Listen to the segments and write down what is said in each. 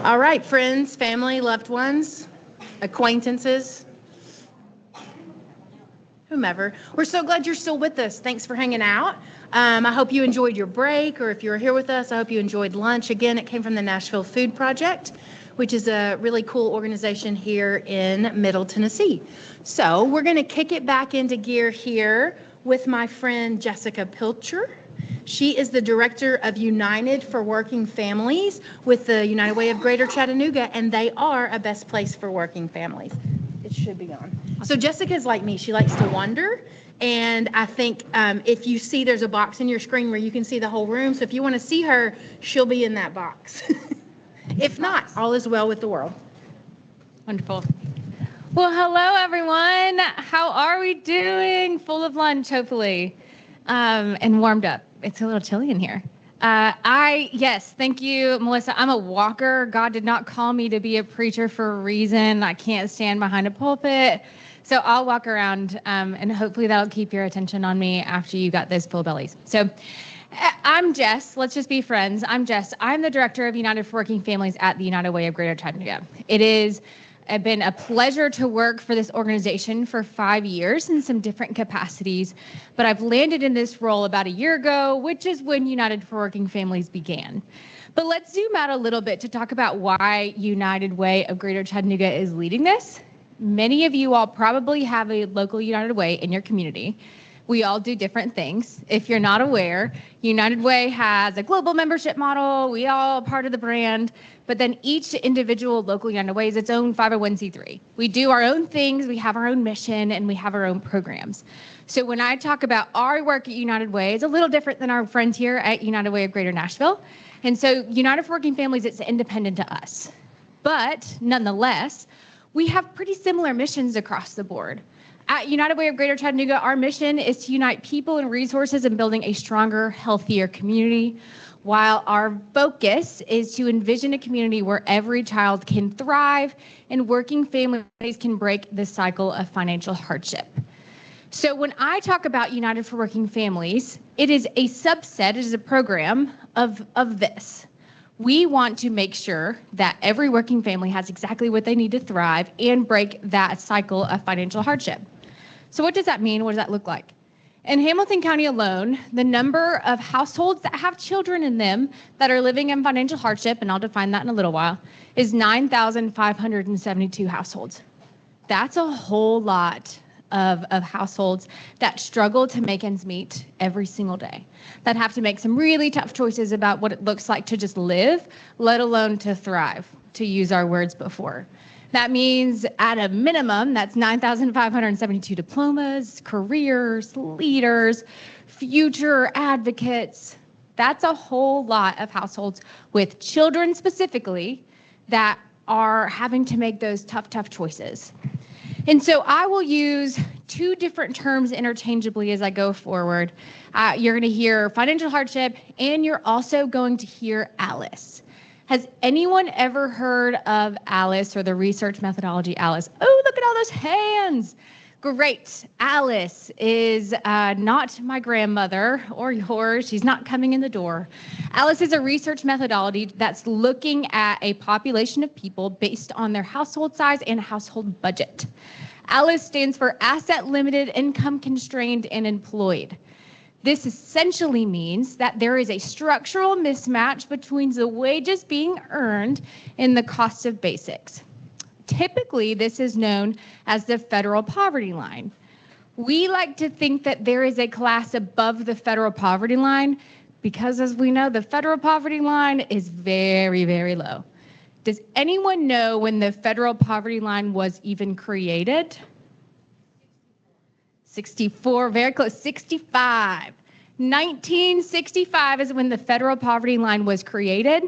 All right, friends, family, loved ones, acquaintances, whomever. We're so glad you're still with us. Thanks for hanging out. I hope you enjoyed your break, or if you're here with us, I hope you enjoyed lunch. Again, it came from the Nashville Food Project, which is a really cool organization here in Middle Tennessee. So we're going to kick it back into gear here with my friend Jessica Pilcher. She is the director of United for Working Families with the United Way of Greater Chattanooga, and they are a best place for working families. It should be on. So Jessica's like me. She likes to wander. And I think if you see there's a box in your screen where you can see the whole room. So if you want to see her, she'll be in that box. If not, all is well with the world. Wonderful. Well, hello, everyone. How are we doing? Full of lunch, hopefully, and warmed up. It's a little chilly in here. Yes, thank you, Melissa. I'm a walker. God did not call me to be a preacher for a reason. I can't stand behind a pulpit. So I'll walk around, and hopefully that'll keep your attention on me after you got those full bellies. So I'm Jess. Let's just be friends. I'm Jess. I'm the director of United for Working Families at the United Way of Greater Chattanooga. It is been a pleasure to work for this organization for 5 years in some different capacities, but I've landed in this role about a year ago, which is when United for Working Families began. But let's zoom out a little bit to talk about why United Way of Greater Chattanooga is leading this. Many of you all probably have a local United Way in your community. We all do different things. If you're not aware, United Way has a global membership model. We all are part of the brand, but then each individual local United Way is its own 501c3. We do our own things, we have our own mission, and we have our own programs. So when I talk about our work at United Way, it's a little different than our friends here at United Way of Greater Nashville. And so United for Working Families, it's independent to us. But nonetheless, we have pretty similar missions across the board. At United Way of Greater Chattanooga, our mission is to unite people and resources in building a stronger, healthier community, while our focus is to envision a community where every child can thrive and working families can break the cycle of financial hardship. So when I talk about United for Working Families, it is a subset, it is a program of this. We want to make sure that every working family has exactly what they need to thrive and break that cycle of financial hardship. So what does that mean? What does that look like? In Hamilton County alone, the number of households that have children in them that are living in financial hardship, and I'll define that in a little while, is 9,572 households. That's a whole lot of households that struggle to make ends meet every single day, that have to make some really tough choices about what it looks like to just live, let alone to thrive, to use our words before. That means at a minimum, that's 9,572 diplomas, careers, leaders, future advocates. That's a whole lot of households with children specifically that are having to make those tough choices. And so I will use two different terms interchangeably as I go forward. You're going to hear financial hardship, and you're also going to hear ALICE. Has anyone ever heard of ALICE or the research methodology ALICE? Oh, look at all those hands. Great. ALICE is not my grandmother or yours. She's not coming in the door. ALICE is a research methodology that's looking at a population of people based on their household size and household budget. ALICE stands for Asset Limited, Income Constrained, and Employed. This essentially means that there is a structural mismatch between the wages being earned and the cost of basics. Typically, this is known as the federal poverty line. We like to think that there is a class above the federal poverty line because, as we know, the federal poverty line is very, very low. Does anyone know when the federal poverty line was even created? 64, very close, 65. 1965 is when the federal poverty line was created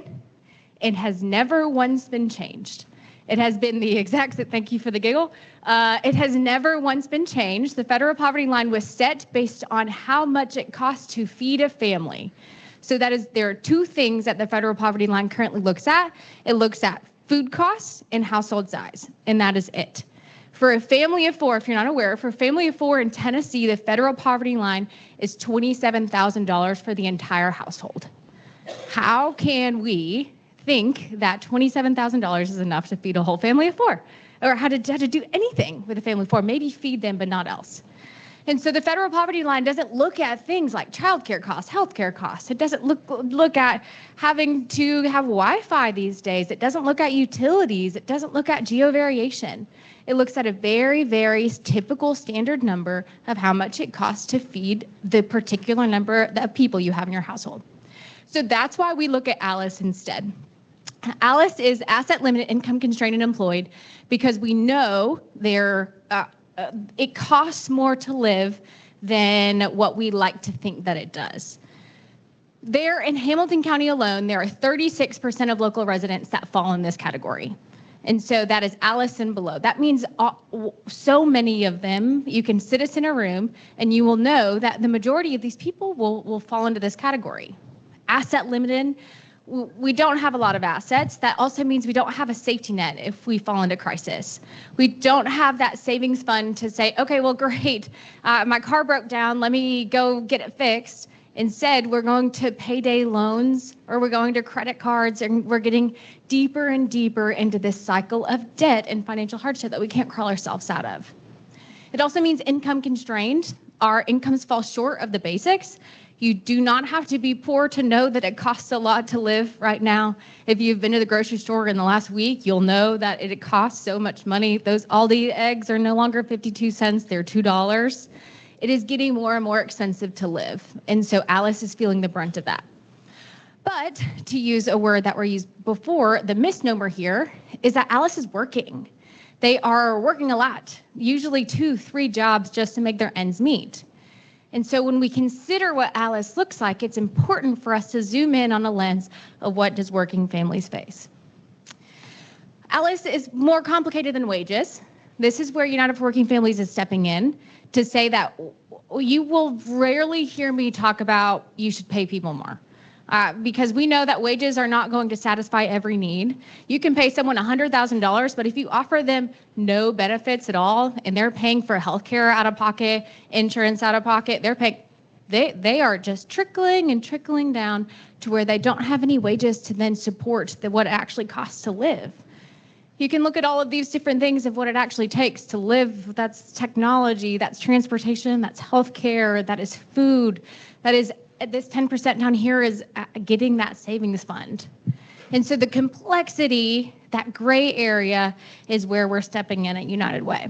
and has never once been changed. It has been the exact, thank you for the giggle. It has never once been changed. The federal poverty line was set based on how much it costs to feed a family. So there are two things that the federal poverty line currently looks at. It looks at food costs and household size, and that is it. For a family of four, if you're not aware, for a family of four in Tennessee, the federal poverty line is $27,000 for the entire household. How can we think that $27,000 is enough to feed a whole family of four, or how to do anything with a family of four, maybe feed them, but not else. And so the federal poverty line doesn't look at things like childcare costs, healthcare costs. It doesn't look at having to have Wi-Fi these days. It doesn't look at utilities. It doesn't look at geo-variation. It looks at a very, very typical standard number of how much it costs to feed the particular number of people you have in your household. So that's why we look at ALICE instead. ALICE is asset limited, income constrained, and employed because we know it costs more to live than what we like to think that it does. There in Hamilton County alone, there are 36% of local residents that fall in this category. And so that is ALICE and below. That means so many of them, you can sit us in a room and you will know that the majority of these people will fall into this category. Asset limited, we don't have a lot of assets. That also means we don't have a safety net if we fall into crisis. We don't have that savings fund to say, okay, well, great, my car broke down, let me go get it fixed. Instead, we're going to payday loans or we're going to credit cards and we're getting deeper and deeper into this cycle of debt and financial hardship that we can't crawl ourselves out of. It also means income constrained. Our incomes fall short of the basics. You do not have to be poor to know that it costs a lot to live right now. If you've been to the grocery store in the last week, you'll know that it costs so much money. Those Aldi eggs are no longer 52 cents, they're $2. It is getting more and more expensive to live. And so ALICE is feeling the brunt of that. But to use a word that were used before, the misnomer here is that ALICE is working. They are working a lot, usually 2-3 jobs just to make their ends meet. And so when we consider what ALICE looks like, it's important for us to zoom in on a lens of what does working families face. ALICE is more complicated than wages. This is where United for Working Families is stepping in to say that you will rarely hear me talk about you should pay people more. Because we know that wages are not going to satisfy every need. You can pay someone $100,000, but if you offer them no benefits at all, and they're paying for healthcare out of pocket, insurance out of pocket, they are just trickling and trickling down to where they don't have any wages to then support what it actually costs to live. You can look at all of these different things of what it actually takes to live. That's technology, that's transportation, that's healthcare, that is food, that is this 10% down here is getting that savings fund. And so the complexity, that gray area, is where we're stepping in at United Way.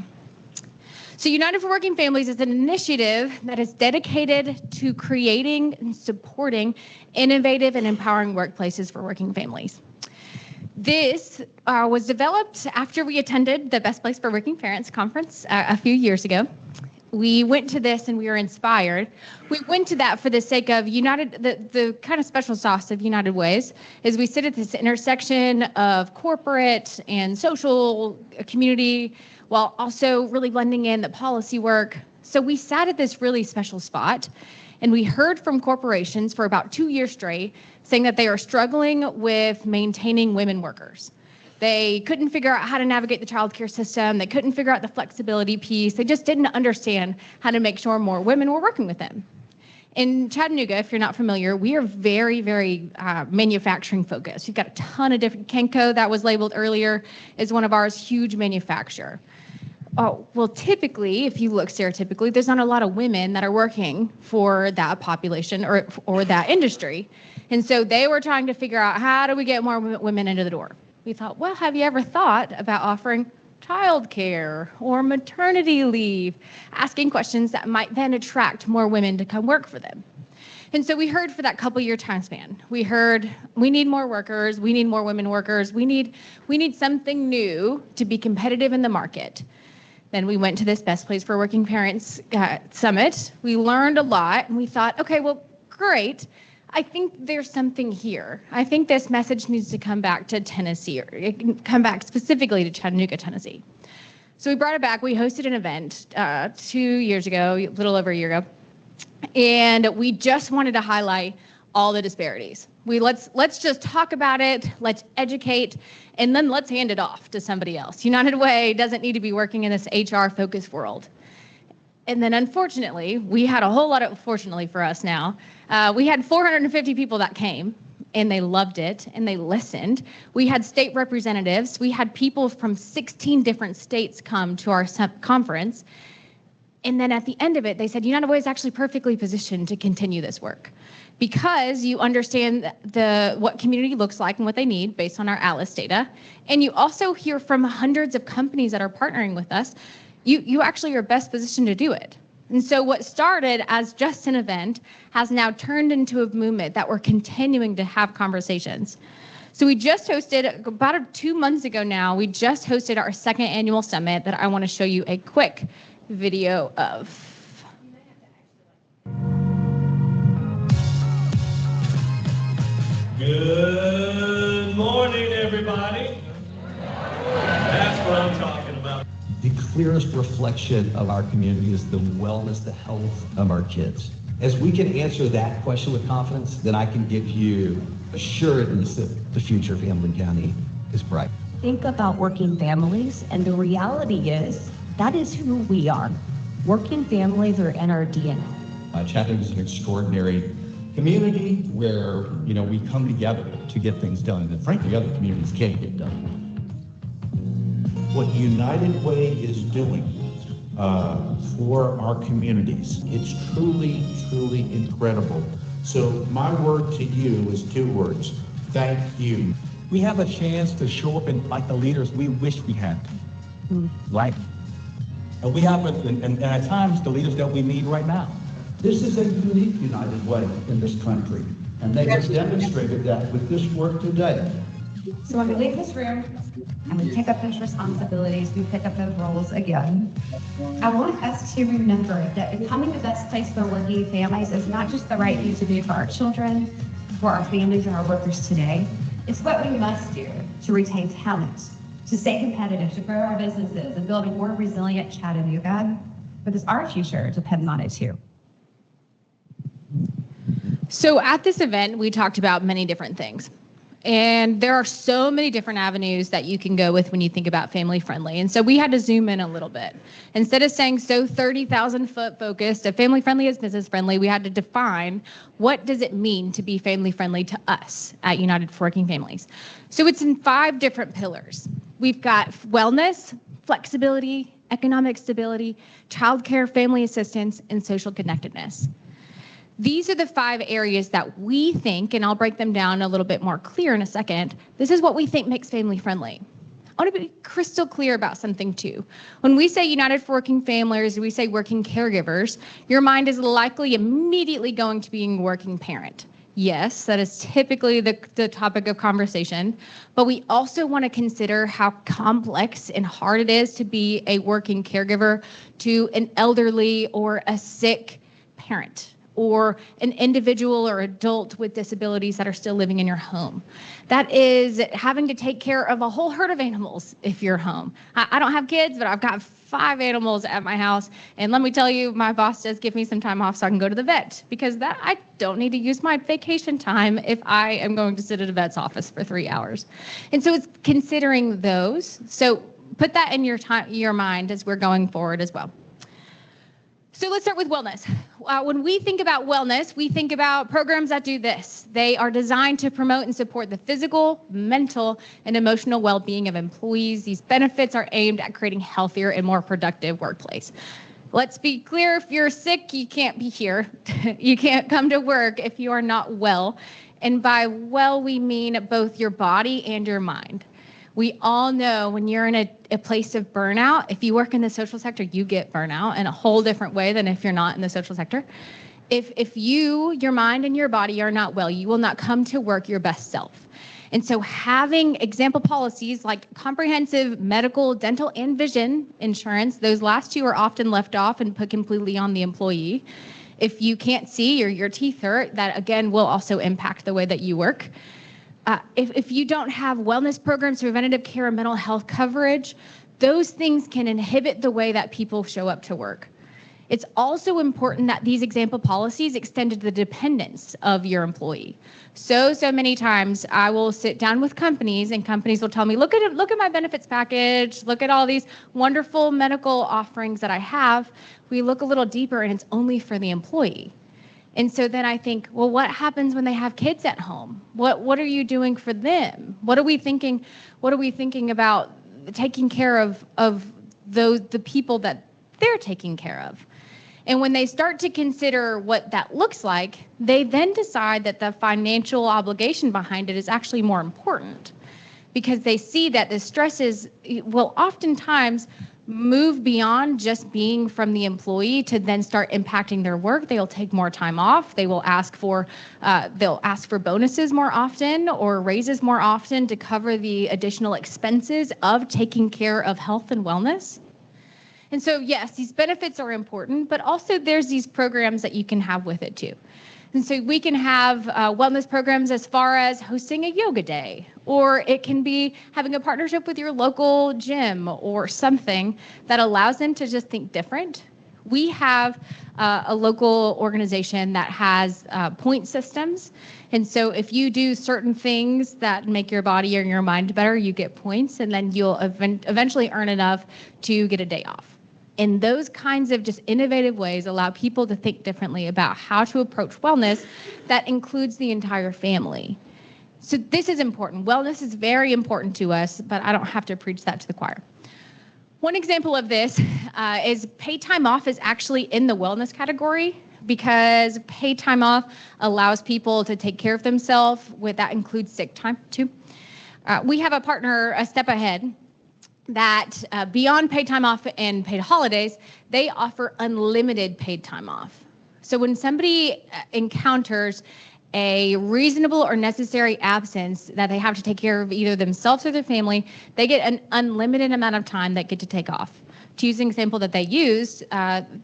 So United for Working Families is an initiative that is dedicated to creating and supporting innovative and empowering workplaces for working families. This was developed after we attended the Best Place for Working Parents conference a few years ago. We went to this and we were inspired. We went to that for the sake of United, the kind of special sauce of United Ways is we sit at this intersection of corporate and social community while also really blending in the policy work. So we sat at this really special spot and we heard from corporations for about 2 years straight saying that they are struggling with maintaining women workers. They couldn't figure out how to navigate the childcare system. They couldn't figure out the flexibility piece. They just didn't understand how to make sure more women were working with them. In Chattanooga, if you're not familiar, we are very, very manufacturing focused. We've got a ton of different, Kenco that was labeled earlier is one of ours, huge manufacturer. Oh, well, typically, if you look stereotypically, there's not a lot of women that are working for that population or that industry. And so they were trying to figure out how do we get more women into the door? We thought, well, have you ever thought about offering childcare or maternity leave, asking questions that might then attract more women to come work for them? And so we heard for that couple-year time span, we heard we need more workers, we need more women workers, we need something new to be competitive in the market. Then we went to this Best Place for Working Parents Summit. We learned a lot and we thought, okay, well, great. I think there's something here. I think this message needs to come back to Tennessee, or it can come back specifically to Chattanooga, Tennessee. So we brought it back. We hosted an event 2 years ago, a little over a year ago, and we just wanted to highlight all the disparities. Let's just talk about it, let's educate, and then let's hand it off to somebody else. United Way doesn't need to be working in this HR-focused world. And then unfortunately, we had a whole lot of, fortunately for us now, we had 450 people that came. and they loved it and they listened. We had state representatives. We had people from 16 different states come to our conference. And then at the end of it, they said United Way is actually perfectly positioned to continue this work because you understand what community looks like and what they need based on our Atlas data. And you also hear from hundreds of companies that are partnering with us. You actually are best positioned to do it. And so what started as just an event has now turned into a movement that we're continuing to have conversations. So we just hosted, about 2 months ago now, we just hosted our second annual summit that I want to show you a quick video of. Good morning, everybody. That's what I'm talking about. The clearest reflection of our community is the wellness, the health of our kids. As we can answer that question with confidence, then I can give you assurance that the future of Hamilton County is bright. Think about working families, and the reality is that is who we are. Working families are in our DNA. Chattanooga is an extraordinary community where, we come together to get things done that frankly other communities can't get done. What United Way is doing for our communities, it's truly, truly incredible. So my word to you is 2 words: thank you. We have a chance to show up like the leaders we wish we had. Like, we have, and at times, the leaders that we need right now. This is a unique United Way in this country, and they have demonstrated that with this work today. So when we leave this room and we pick up those responsibilities, we pick up those roles again, I want us to remember that becoming the best place for working families is not just the right thing to do for our children, for our families and our workers today. It's what we must do to retain talent, to stay competitive, to grow our businesses and build a more resilient Chattanooga, because our future depends on it too. So at this event, we talked about many different things. And there are so many different avenues that you can go with when you think about family friendly. And so we had to zoom in a little bit. Instead of saying so 30,000 foot focused, if family friendly is business friendly, we had to define what does it mean to be family friendly to us at United for Working Families. So it's in 5 different pillars. We've got wellness, flexibility, economic stability, childcare, family assistance, and social connectedness. These are the 5 areas that we think, and I'll break them down a little bit more clear in a second. This is what we think makes family friendly. I want to be crystal clear about something too. When we say United for Working Families, we say working caregivers, your mind is likely immediately going to being working parent. Yes, that is typically the topic of conversation, but we also want to consider how complex and hard it is to be a working caregiver to an elderly or a sick parent, or an individual or adult with disabilities that are still living in your home. That is having to take care of a whole herd of animals if you're home. I don't have kids, but I've got 5 animals at my house. And let me tell you, my boss does give me some time off so I can go to the vet, because that I don't need to use my vacation time if I am going to sit at a vet's office for 3 hours. And so it's considering those. So put that in your mind as we're going forward as well. So let's start with wellness. When we think about wellness, we think about programs that do this. They are designed to promote and support the physical, mental, and emotional well-being of employees. These benefits are aimed at creating healthier and more productive workplace. Let's be clear, if you're sick, you can't be here. You can't come to work if you are not well. And by well, we mean both your body and your mind. We all know when you're in a place of burnout, if you work in the social sector, you get burnout in a whole different way than if you're not in the social sector. If your mind and your body are not well, you will not come to work your best self. And so having example policies like comprehensive medical, dental, and vision insurance, those last 2 are often left off and put completely on the employee. If you can't see or your teeth hurt, that again will also impact the way that you work. If you don't have wellness programs, preventative care, and mental health coverage, those things can inhibit the way that people show up to work. It's also important that these example policies extend to the dependents of your employee. So many times I will sit down with companies and companies will tell me, look at my benefits package, look at all these wonderful medical offerings that I have. We look a little deeper and it's only for the employee. And so then I think, well, what happens when they have kids at home? What are you doing for them? What are we thinking about taking care of the people that they're taking care of? And when they start to consider what that looks like, they then decide that the financial obligation behind it is actually more important, because they see that the stresses will oftentimes move beyond just being from the employee to then start impacting their work. They'll take more time off. They will ask for bonuses more often or raises more often to cover the additional expenses of taking care of health and wellness. And so, yes, these benefits are important, but also there's these programs that you can have with it too. And so we can have wellness programs as far as hosting a yoga day, or it can be having a partnership with your local gym or something that allows them to just think different. We have a local organization that has point systems. And so if you do certain things that make your body or your mind better, you get points, and then you'll eventually earn enough to get a day off. And those kinds of just innovative ways allow people to think differently about how to approach wellness that includes the entire family. So this is important. Wellness is very important to us, but I don't have to preach that to the choir. One example of this is paid time off is actually in the wellness category, because paid time off allows people to take care of themselves. That includes sick time too. We have a partner, A Step Ahead, that beyond paid time off and paid holidays, they offer unlimited paid time off. So when somebody encounters a reasonable or necessary absence that they have to take care of either themselves or their family, they get an unlimited amount of time that get to take off. To use an example that they used,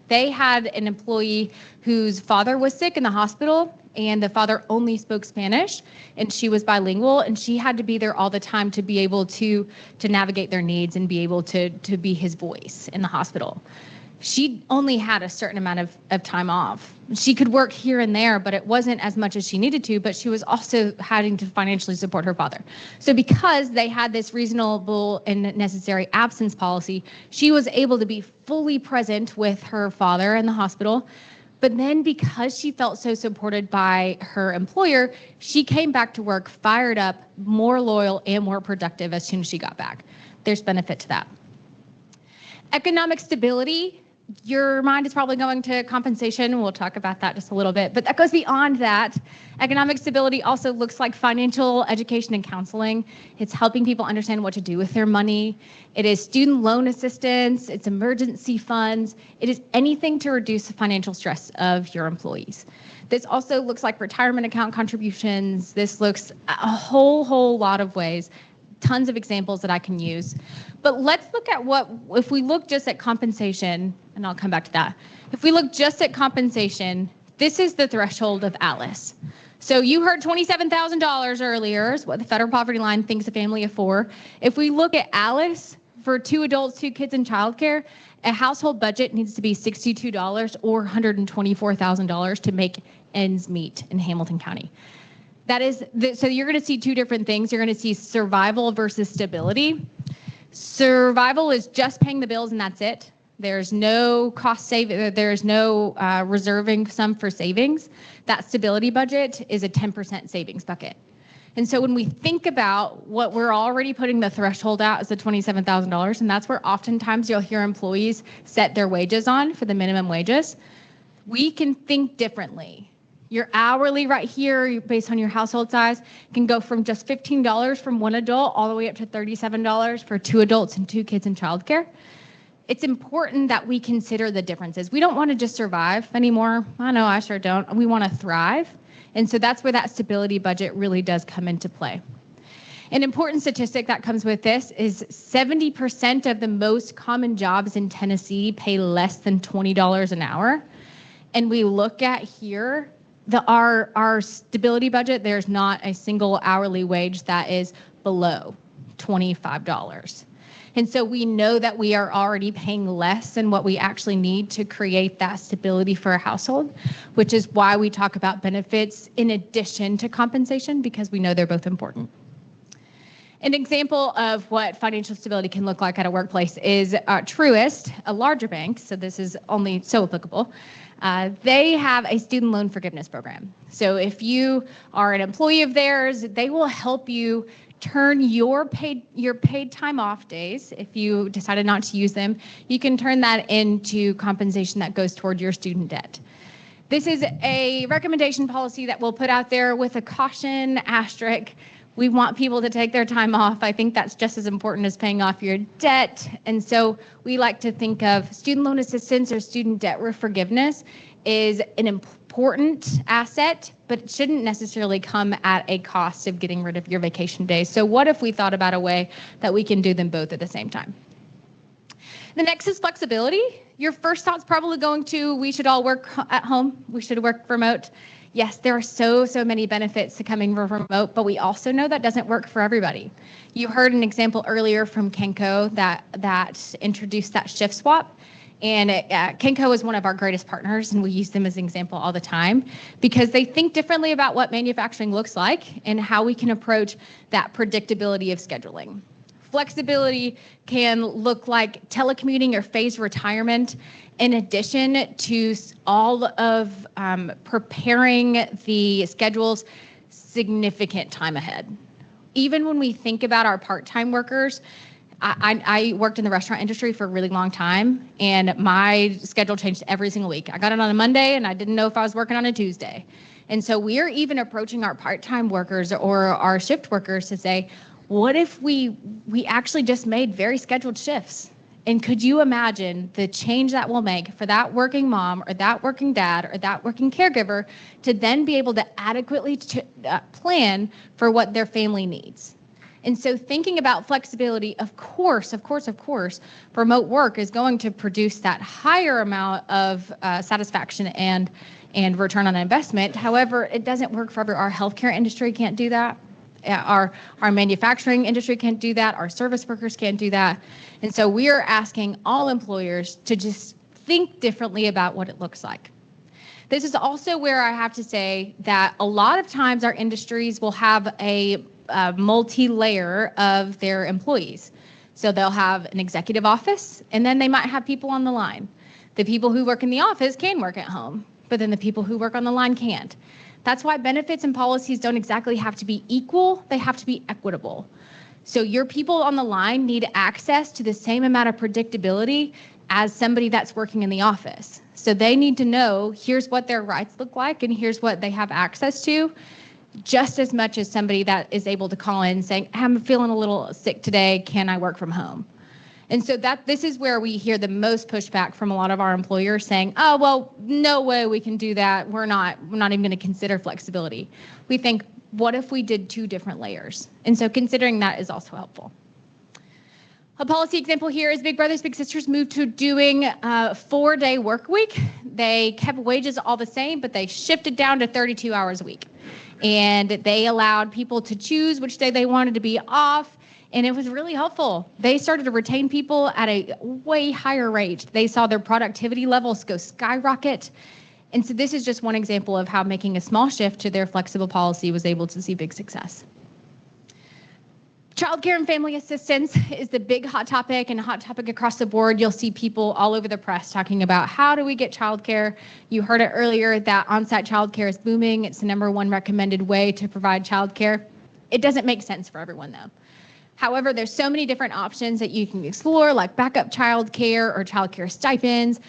they had an employee whose father was sick in the hospital, and the father only spoke Spanish, and she was bilingual, and she had to be there all the time to be able to navigate their needs and be able to be his voice in the hospital. She only had a certain amount of time off. She could work here and there, but it wasn't as much as she needed to, but she was also having to financially support her father. So because they had this reasonable and necessary absence policy, she was able to be fully present with her father in the hospital. But then because she felt so supported by her employer, she came back to work fired up, more loyal, and more productive as soon as she got back. There's benefit to that. Economic stability. Your mind is probably going to compensation. We'll talk about that just a little bit, but that goes beyond that. Economic stability also looks like financial education and counseling. It's helping people understand what to do with their money. It is student loan assistance. It's emergency funds. It is anything to reduce the financial stress of your employees. This also looks like retirement account contributions. This looks a whole lot of ways. Tons of examples that I can use. But let's look at if we look just at compensation, and I'll come back to that. If we look just at compensation, this is the threshold of ALICE. So you heard $27,000 earlier is what the federal poverty line thinks a family of four. If we look at ALICE, for 2 adults, 2 kids in childcare, a household budget needs to be $62 or $124,000 to make ends meet in Hamilton County. So you're going to see 2 different things. You're going to see survival versus stability. Survival is just paying the bills and that's it. There's no cost saving. There's no reserving some for savings. That stability budget is a 10% savings bucket. And so when we think about what we're already putting the threshold at as the $27,000, and that's where oftentimes you'll hear employees set their wages on for the minimum wages, we can think differently. Your hourly right here, based on your household size, can go from just $15 from 1 adult all the way up to $37 for 2 adults and 2 kids in childcare. It's important that we consider the differences. We don't want to just survive anymore. I know, I sure don't. We want to thrive. And so that's where that stability budget really does come into play. An important statistic that comes with this is 70% of the most common jobs in Tennessee pay less than $20 an hour. And we look at here, our stability budget, there's not a single hourly wage that is below $25. And so we know that we are already paying less than what we actually need to create that stability for a household, which is why we talk about benefits in addition to compensation, because we know they're both important. An example of what financial stability can look like at a workplace is Truist, a larger bank, so this is only so applicable, They have a student loan forgiveness program. So if you are an employee of theirs, they will help you turn your paid time off days. If you decided not to use them, you can turn that into compensation that goes toward your student debt. This is a recommendation policy that we'll put out there with a caution asterisk. We want people to take their time off. I think that's just as important as paying off your debt. And so we like to think of student loan assistance or student debt forgiveness is an important asset, but it shouldn't necessarily come at a cost of getting rid of your vacation days. So what if we thought about a way that we can do them both at the same time? The next is flexibility. Your first thought's probably going to, we should all work at home. We should work remote. Yes, there are so many benefits to coming remote, but we also know that doesn't work for everybody. You heard an example earlier from Kenco that introduced that shift swap. And Kenco is one of our greatest partners, and we use them as an example all the time because they think differently about what manufacturing looks like and how we can approach that predictability of scheduling. Flexibility can look like telecommuting or phased retirement, in addition to all of preparing the schedules significant time ahead. Even when we think about our part-time workers, I worked in the restaurant industry for a really long time, and my schedule changed every single week. I got it on a Monday, and I didn't know if I was working on a Tuesday. And so we're even approaching our part-time workers or our shift workers to say, what if we actually just made very scheduled shifts? And could you imagine the change that will make for that working mom or that working dad or that working caregiver to then be able to adequately plan for what their family needs? And so thinking about flexibility, of course, remote work is going to produce that higher amount of satisfaction and return on investment. However, it doesn't work for our healthcare industry can't do that. Our manufacturing industry can't do that. Our service workers can't do that. And so we are asking all employers to just think differently about what it looks like. This is also where I have to say that a lot of times our industries will have a multi-layer of their employees. So they'll have an executive office, and then they might have people on the line. The people who work in the office can work at home, but then the people who work on the line can't. That's why benefits and policies don't exactly have to be equal, they have to be equitable. So your people on the line need access to the same amount of predictability as somebody that's working in the office. So they need to know here's what their rights look like and here's what they have access to, just as much as somebody that is able to call in saying, I'm feeling a little sick today, can I work from home? And so this is where we hear the most pushback from a lot of our employers saying, oh, well, no way we can do that. We're not even going to consider flexibility. We think, what if we did 2 different layers? And so considering that is also helpful. A policy example here is Big Brothers Big Sisters moved to doing a 4-day work week. They kept wages all the same, but they shifted down to 32 hours a week. And they allowed people to choose which day they wanted to be off. And it was really helpful. They started to retain people at a way higher rate. They saw their productivity levels go skyrocket. And so this is just one example of how making a small shift to their flexible policy was able to see big success. Childcare and family assistance is the big hot topic and a hot topic across the board. You'll see people all over the press talking about how do we get childcare. You heard it earlier that on-site childcare is booming. It's the #1 recommended way to provide childcare. It doesn't make sense for everyone though. However, there's so many different options that you can explore, like backup childcare or childcare stipends.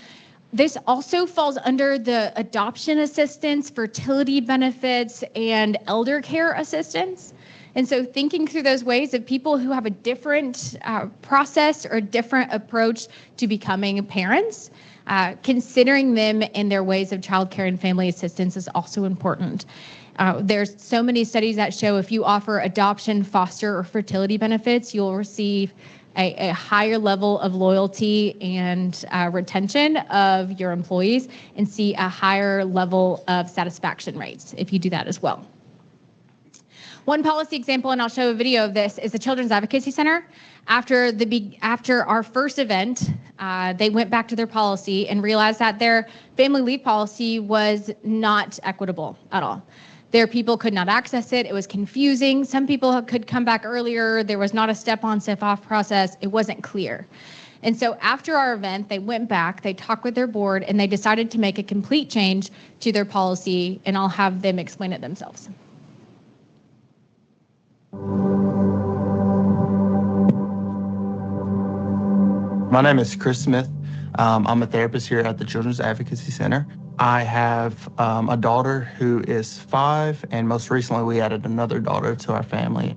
This also falls under the adoption assistance, fertility benefits, and elder care assistance. And so thinking through those ways of people who have a different process or a different approach to becoming parents, considering them in their ways of childcare and family assistance is also important. There's so many studies that show if you offer adoption, foster, or fertility benefits, you'll receive a higher level of loyalty and retention of your employees and see a higher level of satisfaction rates if you do that as well. One policy example, and I'll show a video of this, is the Children's Advocacy Center. After our first event, they went back to their policy and realized that their family leave policy was not equitable at all. Their people could not access it. It was confusing. Some people could come back earlier. There was not a step-on, step-off process. It wasn't clear. And so after our event, they went back, they talked with their board, and they decided to make a complete change to their policy, and I'll have them explain it themselves. My name is Chris Smith. I'm a therapist here at the Children's Advocacy Center. I have a daughter who is 5, and most recently we added another daughter to our family.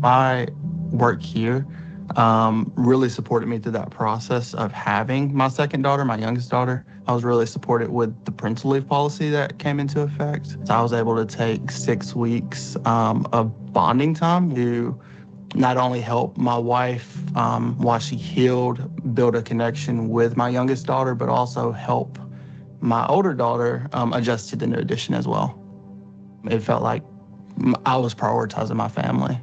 My work here really supported me through that process of having my second daughter, my youngest daughter. I was really supported with the parental leave policy that came into effect. So I was able to take 6 weeks of bonding time to not only help my wife while she healed, build a connection with my youngest daughter, but also help my older daughter adjust to the new addition as well. It felt like I was prioritizing my family.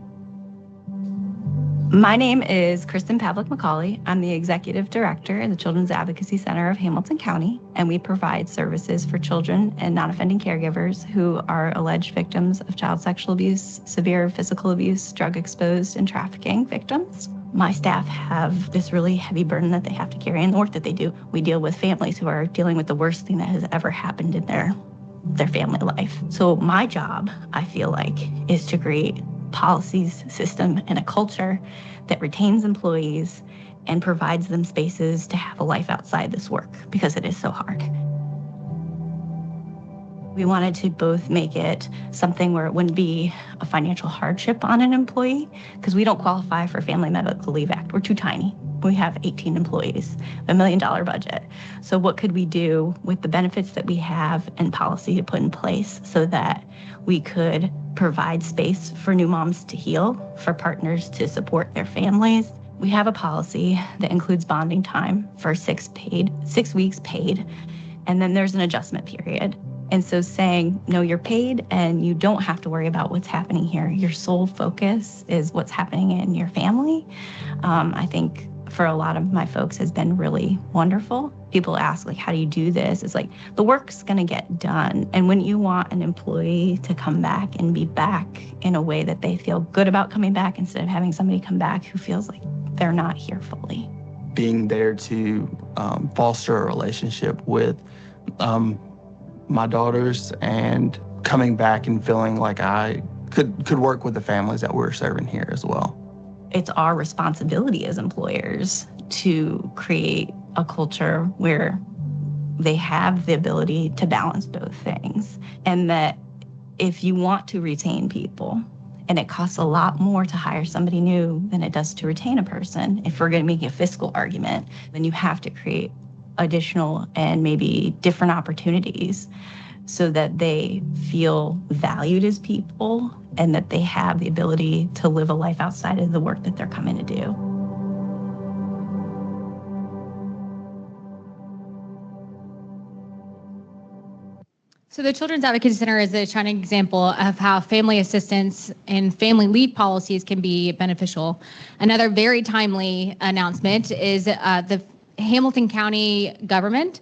My name is Kristen Pavlik-McCauley. I'm the Executive Director at the Children's Advocacy Center of Hamilton County, and we provide services for children and non-offending caregivers who are alleged victims of child sexual abuse, severe physical abuse, drug exposed, and trafficking victims. My staff have this really heavy burden that they have to carry in the work that they do. We deal with families who are dealing with the worst thing that has ever happened in their family life. So my job, I feel like, is to create policies, system, and a culture that retains employees and provides them spaces to have a life outside this work, because it is so hard. We wanted to both make it something where it wouldn't be a financial hardship on an employee, because we don't qualify for Family Medical Leave Act. We're too tiny. We have 18 employees, $1 million budget. So what could we do with the benefits that we have and policy to put in place so that we could provide space for new moms to heal, for partners to support their families? We have a policy that includes bonding time for 6 weeks paid, and then there's an adjustment period. And so saying, no, you're paid and you don't have to worry about what's happening here. Your sole focus is what's happening in your family. I think for a lot of my folks has been really wonderful. People ask, like, how do you do this? It's like, the work's gonna get done. And when you want an employee to come back and be back in a way that they feel good about coming back, instead of having somebody come back who feels like they're not here fully. Being there to foster a relationship with my daughters and coming back and feeling like I could work with the families that we're serving here as well. It's our responsibility as employers to create a culture where they have the ability to balance both things. And that if you want to retain people, and it costs a lot more to hire somebody new than it does to retain a person, if we're going to make a fiscal argument, then you have to create additional and maybe different opportunities so that they feel valued as people and that they have the ability to live a life outside of the work that they're coming to do. So the Children's Advocacy Center is a shining example of how family assistance and family leave policies can be beneficial. Another very timely announcement is the Hamilton County government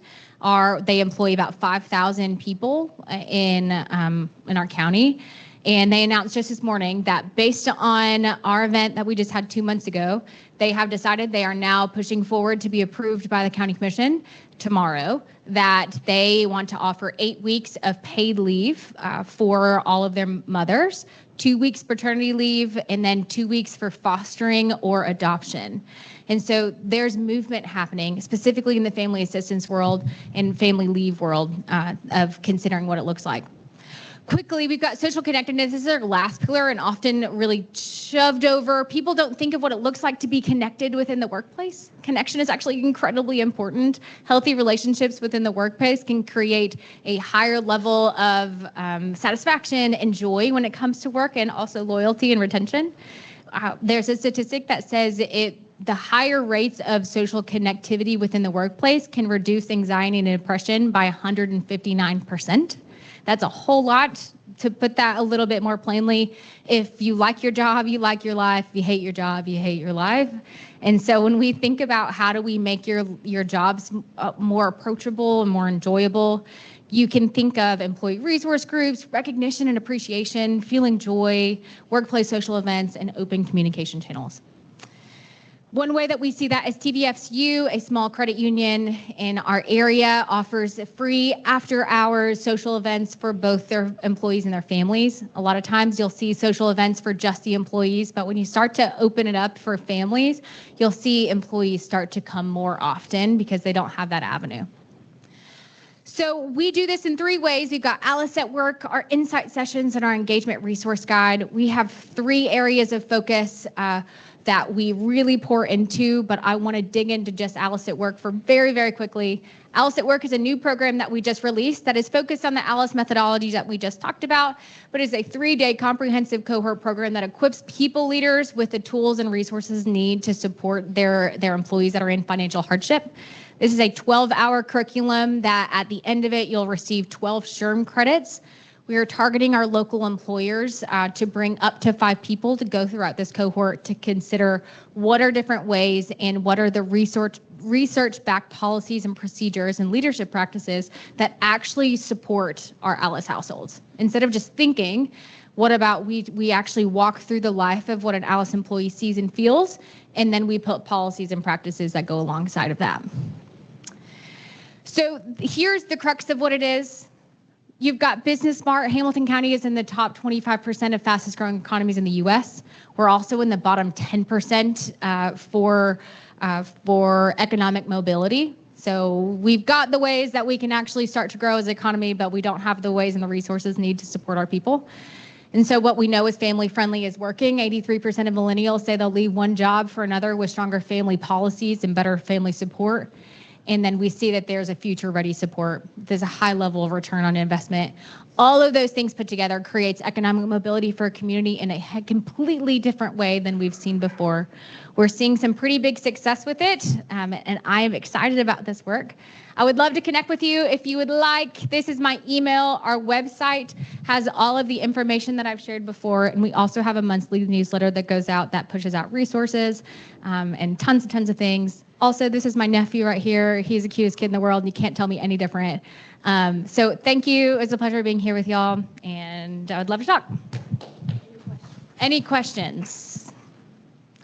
they employ about 5,000 people in our county. And they announced just this morning that based on our event that we just had 2 months ago, they have decided they are now pushing forward to be approved by the county commission tomorrow, that they want to offer 8 weeks of paid leave for all of their mothers, 2 weeks paternity leave, and then 2 weeks for fostering or adoption. And so there's movement happening, specifically in the family assistance world and family leave world, of considering what it looks like. Quickly, we've got social connectedness. This is our last pillar and often really shoved over. People don't think of what it looks like to be connected within the workplace. Connection is actually incredibly important. Healthy relationships within the workplace can create a higher level of satisfaction and joy when it comes to work, and also loyalty and retention. There's a statistic that says the higher rates of social connectivity within the workplace can reduce anxiety and depression by 159%. That's a whole lot. To put that a little bit more plainly, if you like your job, you like your life. If you hate your job, you hate your life. And so when we think about how do we make your jobs more approachable and more enjoyable, you can think of employee resource groups, recognition and appreciation, feeling joy, workplace social events, and open communication channels. One way that we see that is TVFSU, a small credit union in our area, offers free after-hours social events for both their employees and their families. A lot of times you'll see social events for just the employees, but when you start to open it up for families, you'll see employees start to come more often because they don't have that avenue. So we do this in 3 ways. We've got Alice at Work, our insight sessions, and our engagement resource guide. We have 3 areas of focus that we really pour into, but I want to dig into just Alice at Work for very, very quickly. Alice at Work is a new program that we just released that is focused on the Alice methodology that we just talked about, but is a 3-day comprehensive cohort program that equips people leaders with the tools and resources needed to support their employees that are in financial hardship. This is a 12-hour curriculum that at the end of it, you'll receive 12 SHRM credits. We are targeting our local employers to bring up to 5 people to go throughout this cohort to consider what are different ways and what are the research-backed policies and procedures and leadership practices that actually support our Alice households. Instead of just thinking, what about we actually walk through the life of what an Alice employee sees and feels, and then we put policies and practices that go alongside of that. So here's the crux of what it is. You've got Business Smart. Hamilton County is in the top 25% of fastest growing economies in the U.S. We're also in the bottom 10% for economic mobility. So we've got the ways that we can actually start to grow as an economy, but we don't have the ways and the resources needed to support our people. And so what we know is family friendly is working. 83% of millennials say they'll leave one job for another with stronger family policies and better family support. And then we see that there's a future-ready support. There's a high level of return on investment. All of those things put together creates economic mobility for a community in a completely different way than we've seen before. We're seeing some pretty big success with it, and I am excited about this work. I would love to connect with you if you would like. This is my email. Our website has all of the information that I've shared before, and we also have a monthly newsletter that goes out that pushes out resources and tons of things. Also, this is my nephew right here. He's the cutest kid in the world, and you can't tell me any different. So thank you. It was a pleasure being here with y'all, and I would love to talk. Any questions?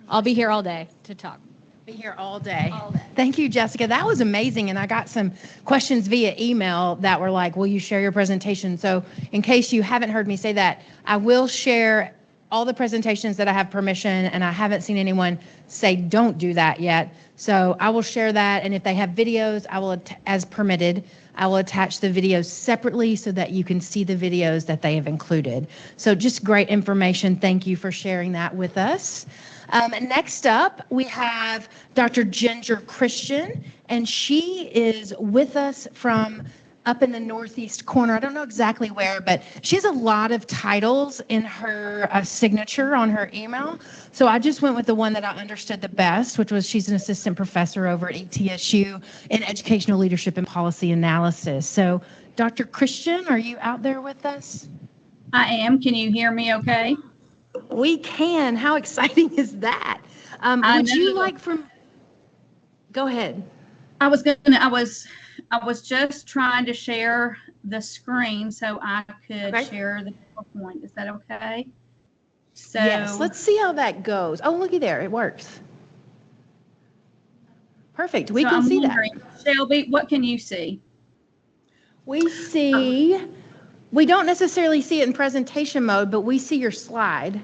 I'll be here all day to talk. Be here all day. Thank you, Jessica. That was amazing. And I got some questions via email that were like, will you share your presentation? So in case you haven't heard me say that, I will share all the presentations that I have permission, and I haven't seen anyone say don't do that yet. So I will share that. And if they have videos, I will, as permitted, I will attach the videos separately so that you can see the videos that they have included. So just great information. Thank you for sharing that with us. Next up, we have Dr. Ginger Christian, and she is with us from up in the northeast corner. I don't know exactly where, but she has a lot of titles in her signature on her email. So I just went with the one that I understood the best, which was she's an assistant professor over at ETSU in educational leadership and policy analysis. So Dr. Christian, are you out there with us? I am. Can you hear me okay? We can. How exciting is that? Would you like from? Go ahead. I was just trying to share the screen so I could share the PowerPoint. Is that okay? So yes. Let's see how that goes. Oh, looky there. It works. Perfect. We can see that. Shelby, what can you see? We see. We don't necessarily see it in presentation mode, but we see your slide.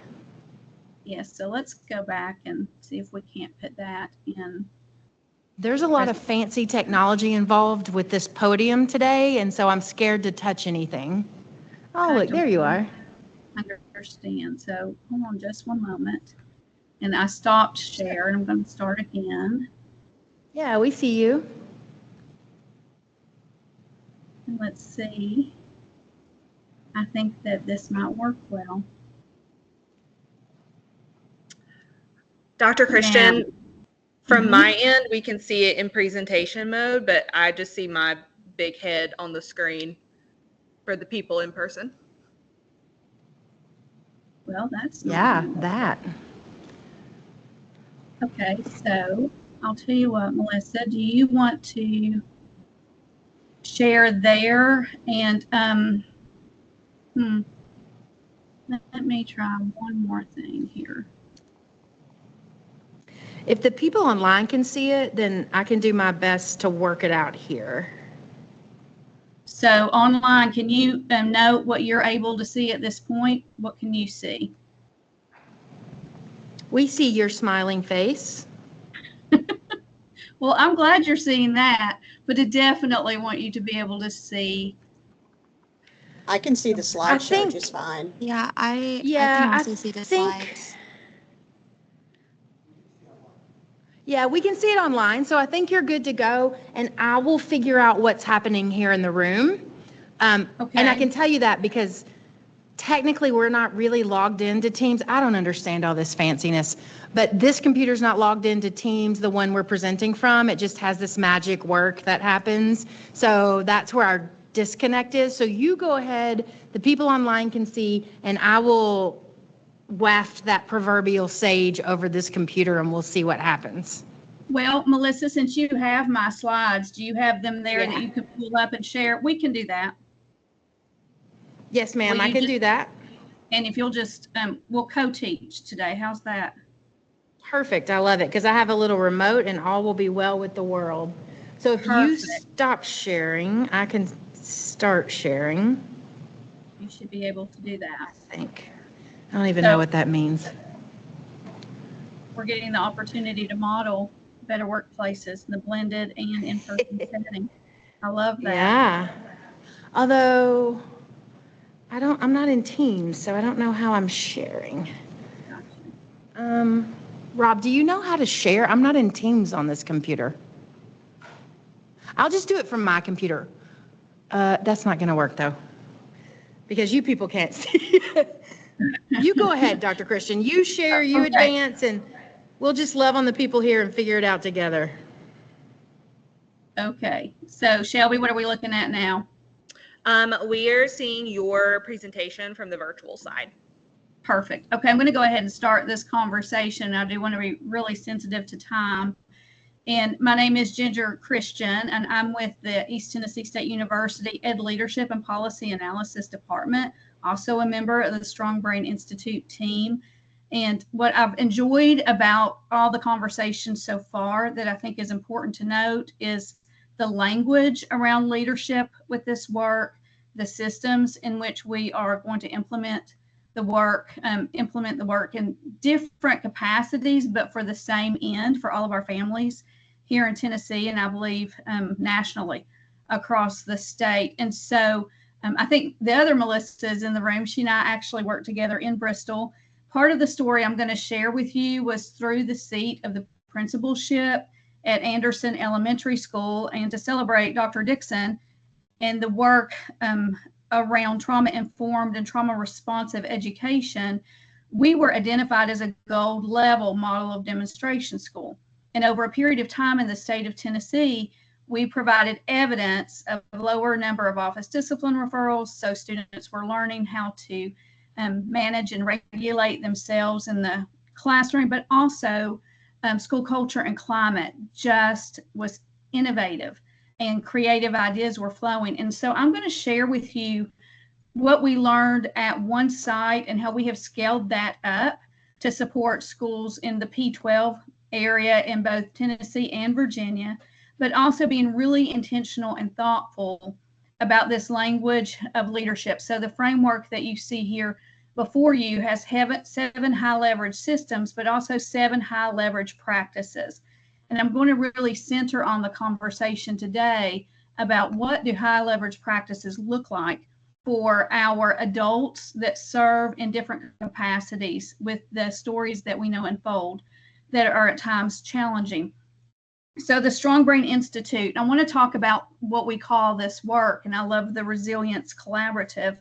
Yes, so let's go back and see if we can't put that in. There's a lot of fancy technology involved with this podium today, and so I'm scared to touch anything. Oh, look, there you are. Understand. So hold on just one moment. And I stopped share, and I'm going to start again. Yeah, we see you. And let's see. I think that this might work well. Dr. Christian, from my end, we can see it in presentation mode, but I just see my big head on the screen for the people in person. Well, that's that. Okay, so I'll tell you what, Melissa, do you want to share there? And let me try one more thing here. If the people online can see it, then I can do my best to work it out here. So online, can you note what you're able to see at this point? What can you see? We see your smiling face. Well, I'm glad you're seeing that, but I definitely want you to be able to see. I can see the slideshow just fine. Yeah, I Yeah, can also see the slides. Yeah, we can see it online, so I think you're good to go, and I will figure out what's happening here in the room. And I can tell you that because technically we're not really logged into Teams. I don't understand all this fanciness, but this computer's not logged into Teams, the one we're presenting from. It just has this magic work that happens. So that's where our disconnect is. So you go ahead, the people online can see, and I will waft that proverbial sage over this computer and we'll see what happens. Well, Melissa, since you have my slides, do you have them there Yeah. that you can pull up and share? We can do that. Yes, ma'am, Will I you can just- do that. And if you'll just, we'll co-teach today. How's that? Perfect, I love it, because I have a little remote and all will be well with the world. So if you Perfect. stop sharing, I can start sharing. You should be able to do that. I think. I don't even know what that means. We're getting the opportunity to model better workplaces in the blended and in-person setting. I love that. Yeah. Although, I'm not in Teams, so I don't know how I'm sharing. Rob, do you know how to share? I'm not in Teams on this computer. I'll just do it from my computer. That's not going to work, though, because you people can't see. You go ahead, Dr. Christian. You share, you advance, and we'll just love on the people here and figure it out together. Okay. So Shelby, what are we looking at now? We are seeing your presentation from the virtual side. Perfect. Okay, I'm going to go ahead and start this conversation. I do want to be really sensitive to time. And my name is Ginger Christian, and I'm with the East Tennessee State University Ed Leadership and Policy Analysis Department, also a member of the Strong Brain Institute team. And what I've enjoyed about all the conversations so far that I think is important to note is the language around leadership with this work, the systems in which we are going to implement the work in different capacities, but for the same end for all of our families here in Tennessee, and I believe nationally across the state. And so I think the other Melissa is in the room. She and I actually worked together in Bristol. Part of the story I'm going to share with you was through the seat of the principalship at Anderson Elementary School, and to celebrate Dr. Dixon and the work around trauma-informed and trauma-responsive education, we were identified as a gold level model of demonstration school. And over a period of time in the state of Tennessee, we provided evidence of a lower number of office discipline referrals, so students were learning how to manage and regulate themselves in the classroom, but also school culture and climate just was innovative and creative ideas were flowing. And so I'm going to share with you what we learned at one site and how we have scaled that up to support schools in the P12 area in both Tennessee and Virginia, but also being really intentional and thoughtful about this language of leadership. So the framework that you see here before you has 7 high leverage systems, but also 7 high leverage practices. And I'm going to really center on the conversation today about what do high leverage practices look like for our adults that serve in different capacities with the stories that we know unfold that are at times challenging. So the Strong Brain Institute, I want to talk about what we call this work, and I love the Resilience Collaborative.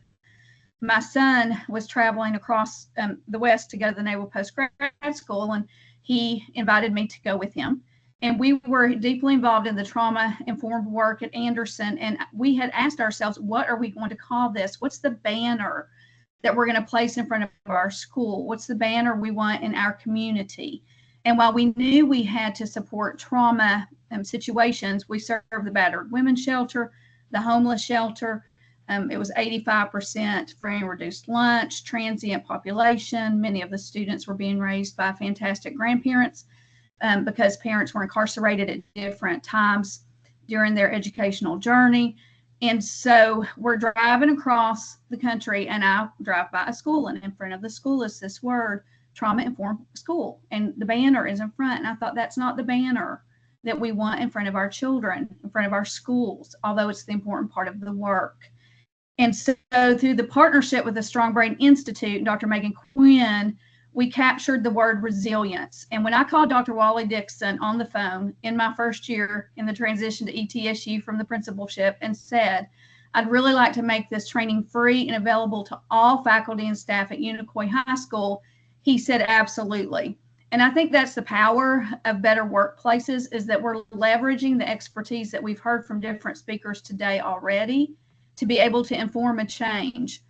My son was traveling across the West to go to the Naval Postgrad School, and he invited me to go with him. And we were deeply involved in the trauma-informed work at Anderson, and we had asked ourselves, what are we going to call this? What's the banner that we're going to place in front of our school? What's the banner we want in our community? And while we knew we had to support trauma situations, we served the battered women's shelter, the homeless shelter. It was 85% free and reduced lunch, transient population. Many of the students were being raised by fantastic grandparents. because parents were incarcerated at different times during their educational journey. And so we're driving across the country, and I drive by a school, and in front of the school is this word, trauma-informed school. And the banner is in front. And I thought, that's not the banner that we want in front of our children, in front of our schools, although it's the important part of the work. And so through the partnership with the Strong Brain Institute and Dr. Megan Quinn, we captured the word resilience. And when I called Dr. Wally Dixon on the phone in my first year in the transition to ETSU from the principalship and said, I'd really like to make this training free and available to all faculty and staff at Unicoi High School, he said, absolutely. And I think that's the power of Better Workplaces, is that we're leveraging the expertise that we've heard from different speakers today already to be able to inform a change.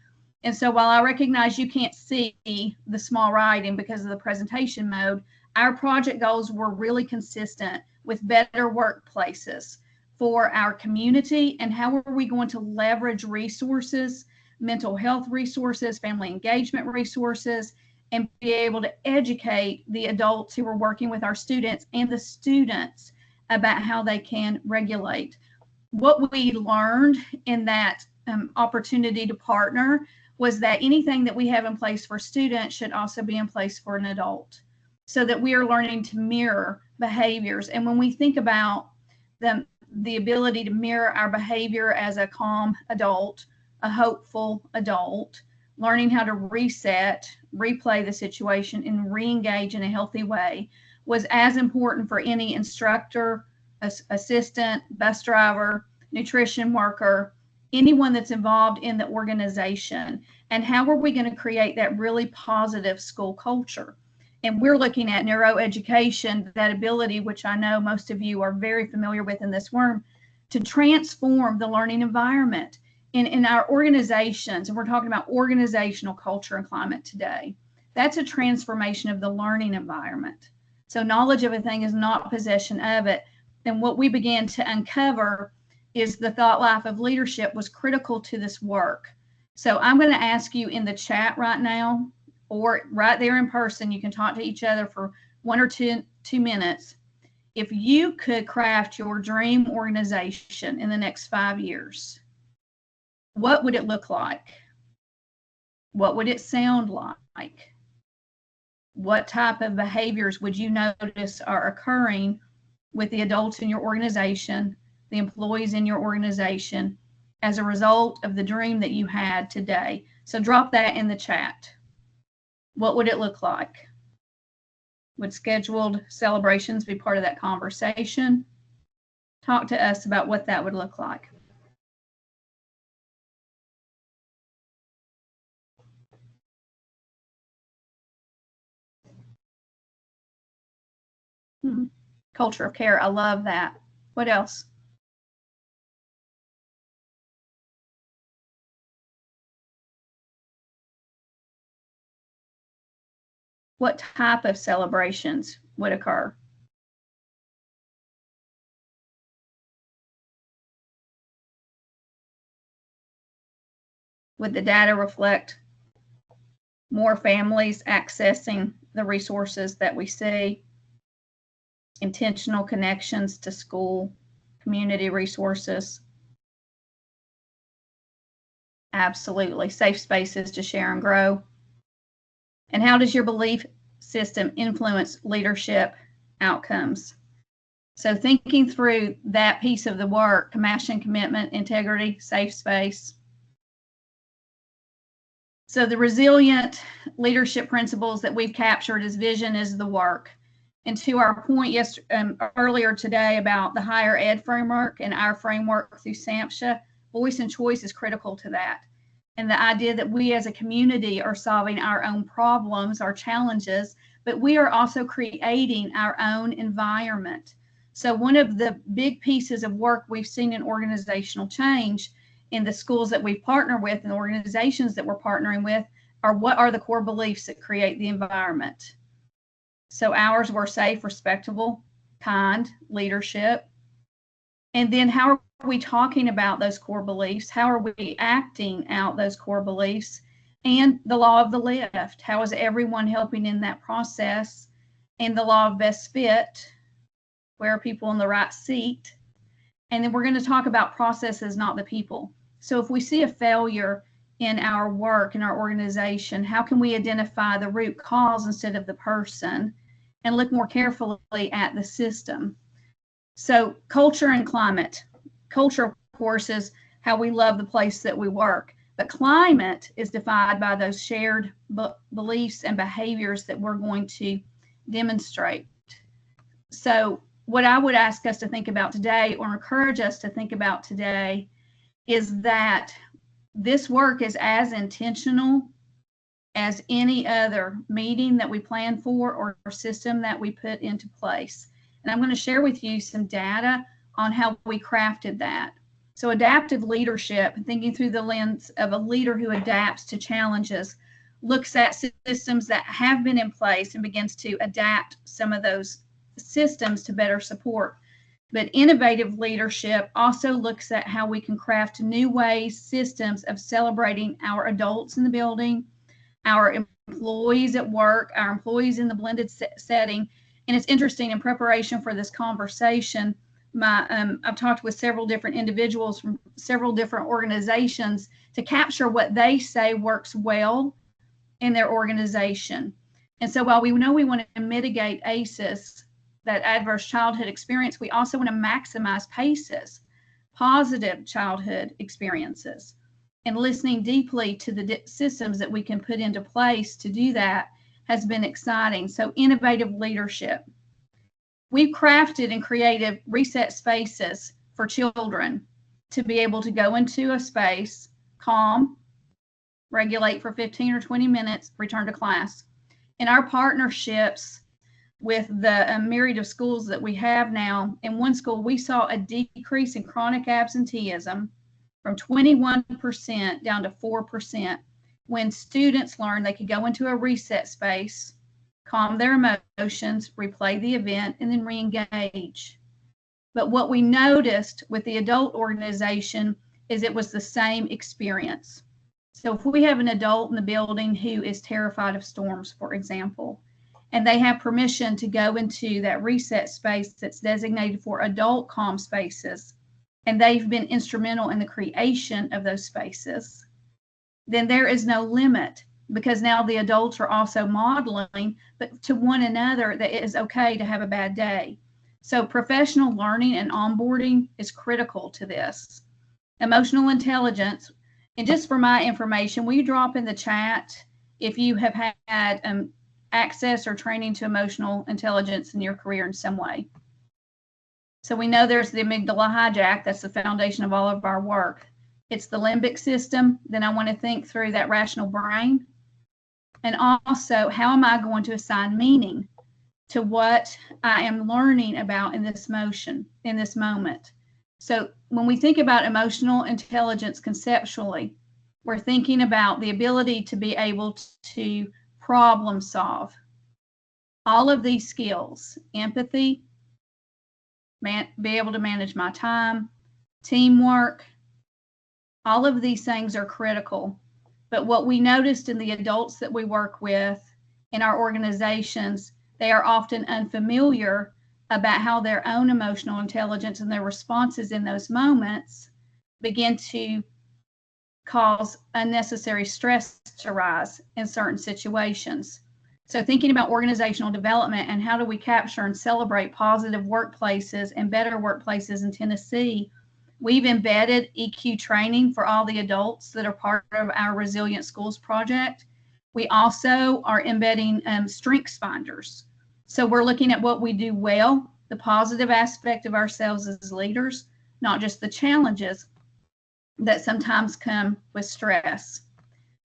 And so while I recognize you can't see the small writing because of the presentation mode, our project goals were really consistent with better workplaces for our community, and how are we going to leverage resources, mental health resources, family engagement resources, and be able to educate the adults who are working with our students and the students about how they can regulate. What we learned in that opportunity to partner was that anything that we have in place for students should also be in place for an adult, so that we are learning to mirror behaviors. And when we think about the ability to mirror our behavior as a calm adult, a hopeful adult, learning how to reset, replay the situation, and re-engage in a healthy way was as important for any instructor, assistant, bus driver, nutrition worker, anyone that's involved in the organization. And how are we going to create that really positive school culture? And we're looking at neuroeducation, that ability, which I know most of you are very familiar with in this worm, to transform the learning environment in our organizations. And we're talking about organizational culture and climate today. That's a transformation of the learning environment. So knowledge of a thing is not possession of it. And what we began to uncover is the thought life of leadership was critical to this work. So I'm going to ask you in the chat right now, or right there in person, you can talk to each other for 1 or 2 minutes. If you could craft your dream organization in the next 5 years, what would it look like? What would it sound like? What type of behaviors would you notice are occurring with the adults in your organization, the employees in your organization, as a result of the dream that you had today? So drop that in the chat. What would it look like? Would scheduled celebrations be part of that conversation? Talk to us about what that would look like. Culture of care. I love that. What else? What type of celebrations would occur? Would the data reflect more families accessing the resources that we see? Intentional connections to school, community resources? Absolutely. Safe spaces to share and grow. And how does your belief system influence leadership outcomes? So thinking through that piece of the work, compassion, commitment, integrity, safe space. So the resilient leadership principles that we've captured as vision is the work. And to our point earlier today about the higher ed framework and our framework through SAMHSA, voice and choice is critical to that. And the idea that we as a community are solving our own problems, our challenges, but we are also creating our own environment. So one of the big pieces of work we've seen in organizational change in the schools that we partner with and the organizations that we're partnering with are what are the core beliefs that create the environment. So ours were safe, respectable, kind, leadership. And then how are we talking about those core beliefs? How are we acting out those core beliefs? And the law of the lift. How is everyone helping in that process? and the law of best fit, where are people in the right seat? And then we're going to talk about processes, not the people. So if we see a failure in our work, in our organization, how can we identify the root cause instead of the person and look more carefully at the system? So culture and climate. Culture, of course, is how we love the place that we work. But climate is defined by those shared beliefs and behaviors that we're going to demonstrate. So what I would ask us to think about today, or encourage us to think about today, is that this work is as intentional as any other meeting that we plan for or system that we put into place. And I'm going to share with you some data on how we crafted that. So adaptive leadership, thinking through the lens of a leader who adapts to challenges, looks at systems that have been in place and begins to adapt some of those systems to better support. But innovative leadership also looks at how we can craft new ways, systems of celebrating our adults in the building, our employees at work, our employees in the blended setting. And it's interesting, in preparation for this conversation, I've talked with several different individuals from several different organizations to capture what they say works well in their organization. And so while we know we want to mitigate ACEs, that adverse childhood experience, we also want to maximize PACEs, positive childhood experiences. And listening deeply to the systems that we can put into place to do that has been exciting. So innovative leadership. We've crafted and created reset spaces for children to be able to go into a space, calm, regulate for 15 or 20 minutes, return to class. In our partnerships with the myriad of schools that we have now, in one school, we saw a decrease in chronic absenteeism from 21% down to 4% when students learned they could go into a reset space, calm their emotions, replay the event, and then re-engage. But what we noticed with the adult organization is it was the same experience. So if we have an adult in the building who is terrified of storms, for example, and they have permission to go into that reset space that's designated for adult calm spaces, and they've been instrumental in the creation of those spaces, then there is no limit, because now the adults are also modeling, but to one another, that it is okay to have a bad day. So professional learning and onboarding is critical to this. Emotional intelligence, and just for my information, will you drop in the chat if you have had access or training to emotional intelligence in your career in some way? So we know there's the amygdala hijack. That's the foundation of all of our work. It's the limbic system. Then I want to think through that rational brain. And also, how am I going to assign meaning to what I am learning about in this moment? So when we think about emotional intelligence conceptually, we're thinking about the ability to be able to problem solve. All of these skills, empathy, be able to manage my time, teamwork, all of these things are critical. But what we noticed in the adults that we work with in our organizations, they are often unfamiliar about how their own emotional intelligence and their responses in those moments begin to cause unnecessary stress to rise in certain situations. So thinking about organizational development and how do we capture and celebrate positive workplaces and better workplaces in Tennessee, we've embedded EQ training for all the adults that are part of our Resilient Schools project. We also are embedding strengths finders. So we're looking at what we do well, the positive aspect of ourselves as leaders, not just the challenges that sometimes come with stress.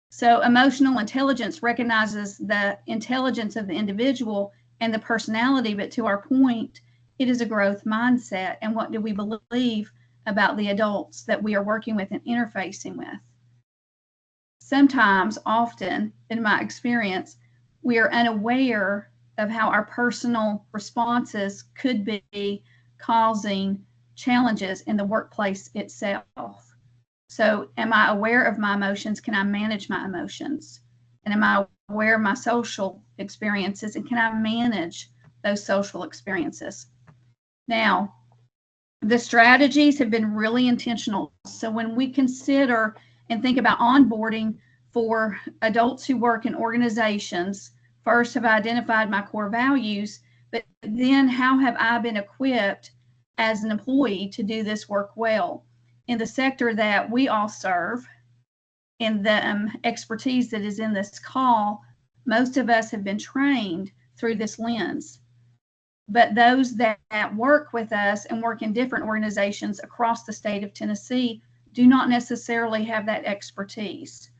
So emotional intelligence recognizes the intelligence of the individual and the personality, but to our point, it is a growth mindset. And what do we believe about the adults that we are working with and interfacing with? Sometimes, often, in my experience, we are unaware of how our personal responses could be causing challenges in the workplace itself. So am I aware of my emotions? Can I manage my emotions? And am I aware of my social experiences? And can I manage those social experiences. Now, the strategies have been really intentional. So when we consider and think about onboarding for adults who work in organizations, first have identified my core values, but then how have I been equipped as an employee to do this work well? In the sector that we all serve, in the expertise that is in this call, most of us have been trained through this lens. But those that work with us and work in different organizations across the state of Tennessee do not necessarily have that expertise.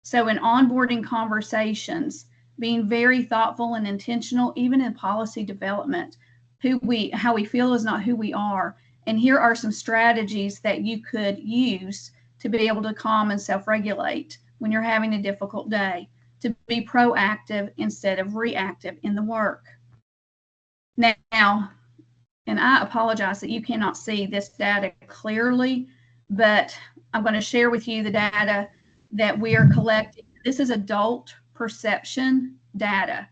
So in onboarding conversations, being very thoughtful and intentional, even in policy development, how we feel is not who we are. And here are some strategies that you could use to be able to calm and self-regulate when you're having a difficult day, to be proactive instead of reactive in the work. Now, and I apologize that you cannot see this data clearly, but I'm going to share with you the data that we are collecting. This is adult perception data.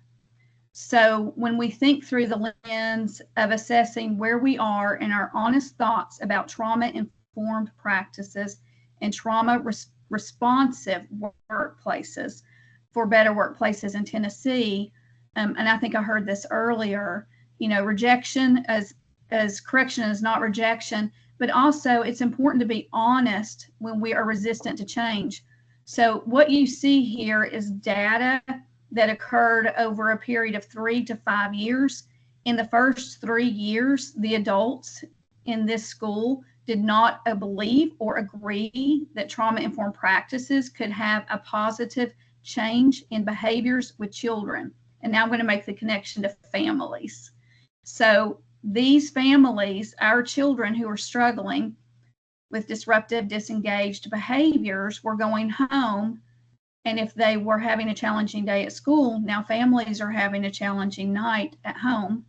So when we think through the lens of assessing where we are and our honest thoughts about trauma-informed practices and trauma-responsive workplaces for better workplaces in Tennessee, and I think I heard this earlier, you know, rejection as correction is not rejection, but also it's important to be honest when we are resistant to change. So what you see here is data that occurred over a period of 3 to 5 years. In the first 3 years, the adults in this school did not believe or agree that trauma-informed practices could have a positive change in behaviors with children. And now I'm going to make the connection to families. So these families, our children who are struggling with disruptive, disengaged behaviors, were going home. And if they were having a challenging day at school, now families are having a challenging night at home.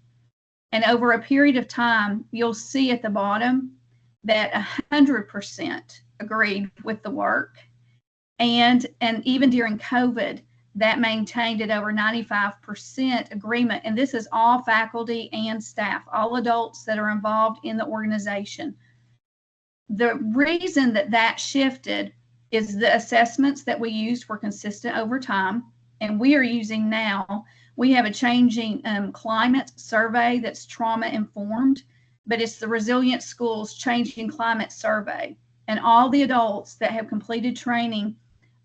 And over a period of time, you'll see at the bottom that 100% agreed with the work. And even during COVID, that maintained at over 95% agreement. And this is all faculty and staff, all adults that are involved in the organization. The reason that shifted is the assessments that we used were consistent over time. And we are using now, we have a changing climate survey that's trauma informed, but it's the Resilient Schools Changing Climate Survey. And all the adults that have completed training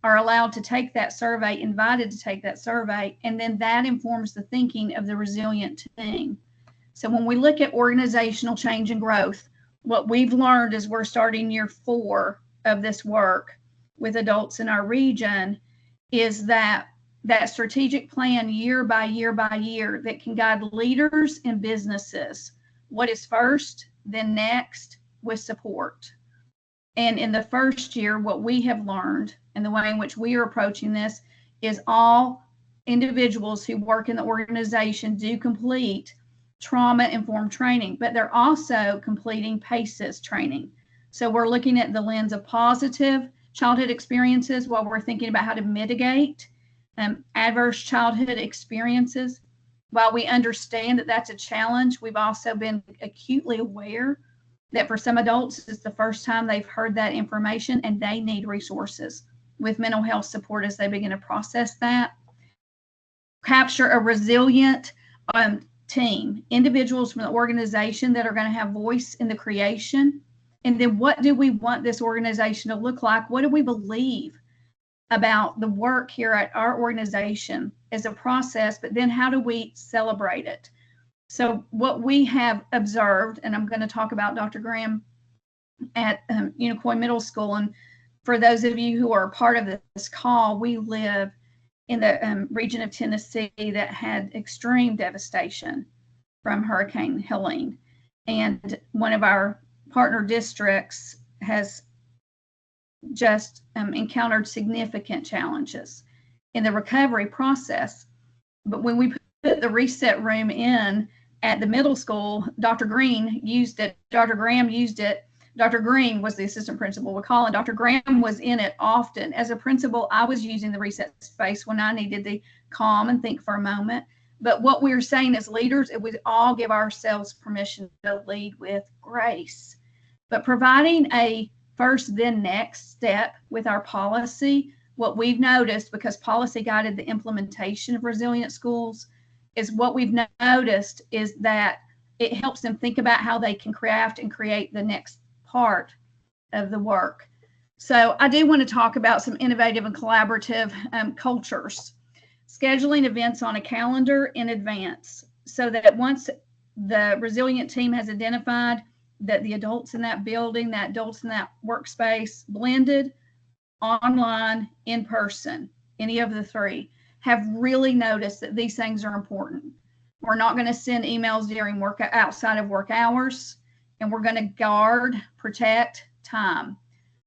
are allowed to take that survey, invited to take that survey, and then that informs the thinking of the resilient team. So when we look at organizational change and growth, what we've learned as we're starting year 4 of this work with adults in our region is that strategic plan year by year by year that can guide leaders and businesses. What is first, then next, with support. And in the first year, what we have learned and the way in which we are approaching this is all individuals who work in the organization do complete trauma-informed training, but they're also completing PACES training. So we're looking at the lens of positive childhood experiences while we're thinking about how to mitigate adverse childhood experiences. While we understand that that's a challenge, we've also been acutely aware that for some adults, it's the first time they've heard that information and they need resources with mental health support as they begin to process that. Capture a resilient team, individuals from the organization that are going to have voice in the creation. And then what do we want this organization to look like? What do we believe about the work here at our organization as a process, but then how do we celebrate it? So what we have observed, and I'm going to talk about Dr. Graham at Unicoi Middle School, and for those of you who are part of this call, we live in the region of Tennessee that had extreme devastation from Hurricane Helene. And one of our partner districts has just encountered significant challenges in the recovery process. But when we put the reset room in at the middle school, Dr. Green used it, Dr. Graham used it. Dr. Green was the assistant principal, we call it. Dr. Graham was in it often. As a principal, I was using the reset space when I needed to calm and think for a moment. But what we're saying as leaders is we all give ourselves permission to lead with grace. But providing a first then next step with our policy, what we've noticed, because policy guided the implementation of resilient schools, is what we've noticed is that it helps them think about how they can craft and create the next part of the work. So I do want to talk about some innovative and collaborative cultures. Scheduling events on a calendar in advance so that once the resilient team has identified that the adults in that building, that adults in that workspace, blended, online, in person, any of the three, have really noticed that these things are important. We're not going to send emails during work outside of work hours, and we're going to guard, protect time.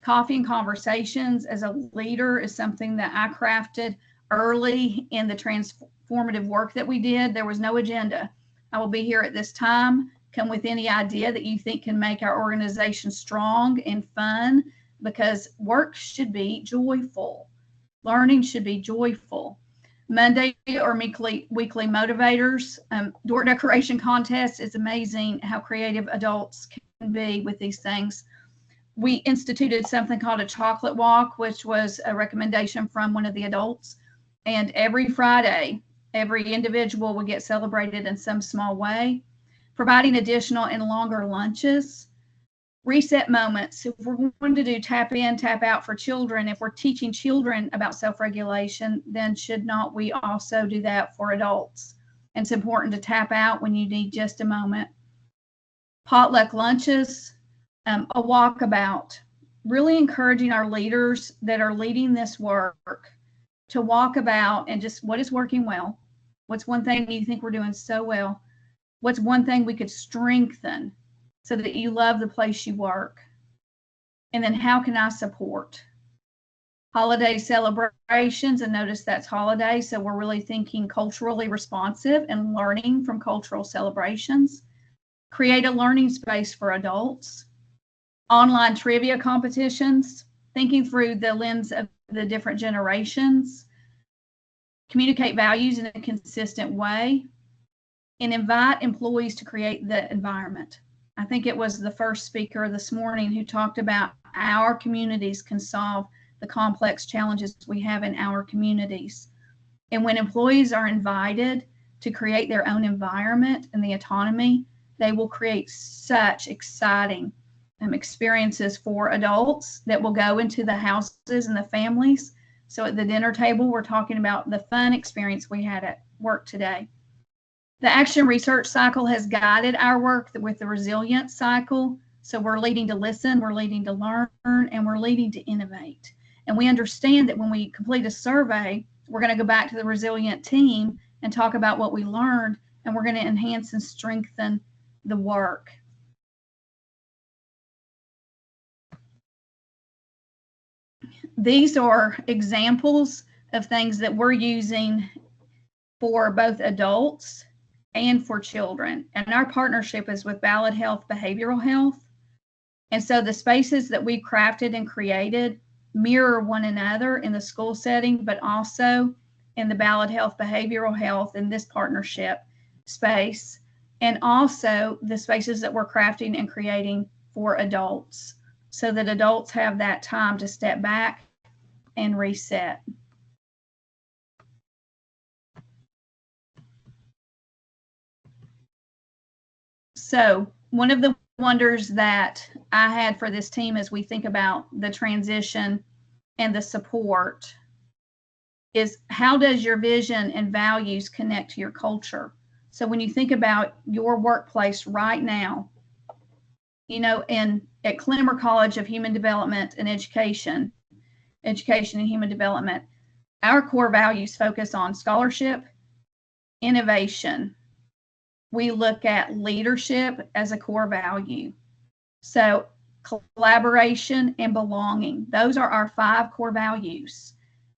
Coffee and conversations as a leader is something that I crafted early in the transformative work that we did. There was no agenda. I will be here at this time. Come with any idea that you think can make our organization strong and fun, because work should be joyful. Learning should be joyful. Monday or weekly motivators. Door decoration contest is amazing how creative adults can be with these things. We instituted something called a chocolate walk, which was a recommendation from one of the adults. And every Friday, every individual will get celebrated in some small way. Providing additional and longer lunches. Reset moments. If we're going to do tap in, tap out for children, if we're teaching children about self-regulation, then should not we also do that for adults? And it's important to tap out when you need just a moment. Potluck lunches, a walkabout. Really encouraging our leaders that are leading this work to walk about and just what is working well. What's one thing you think we're doing so well? What's one thing we could strengthen so that you love the place you work? And then how can I support? Holiday celebrations, and notice that's holiday, so we're really thinking culturally responsive and learning from cultural celebrations. Create a learning space for adults. Online trivia competitions, thinking through the lens of the different generations. Communicate values in a consistent way. And invite employees to create the environment. I think it was the first speaker this morning who talked about our communities can solve the complex challenges we have in our communities. And when employees are invited to create their own environment and the autonomy, they will create such exciting experiences for adults that will go into the houses and the families. So at the dinner table, we're talking about the fun experience we had at work today. The action research cycle has guided our work with the resilience cycle. So we're leading to listen, we're leading to learn, and we're leading to innovate. And we understand that when we complete a survey, we're going to go back to the resilient team and talk about what we learned, and we're going to enhance and strengthen the work. These are examples of things that we're using for both adults and for children. And our partnership is with Ballad Health Behavioral Health. And so the spaces that we've crafted and created mirror one another in the school setting, but also in the Ballad Health Behavioral Health in this partnership space, and also the spaces that we're crafting and creating for adults, so that adults have that time to step back and reset. So one of the wonders that I had for this team as we think about the transition and the support is, how does your vision and values connect to your culture? So when you think about your workplace right now, you know, at Clemmer College of Human Development and Education and Human Development, our core values focus on scholarship, innovation. We look at leadership as a core value. So collaboration and belonging, those are our 5 core values.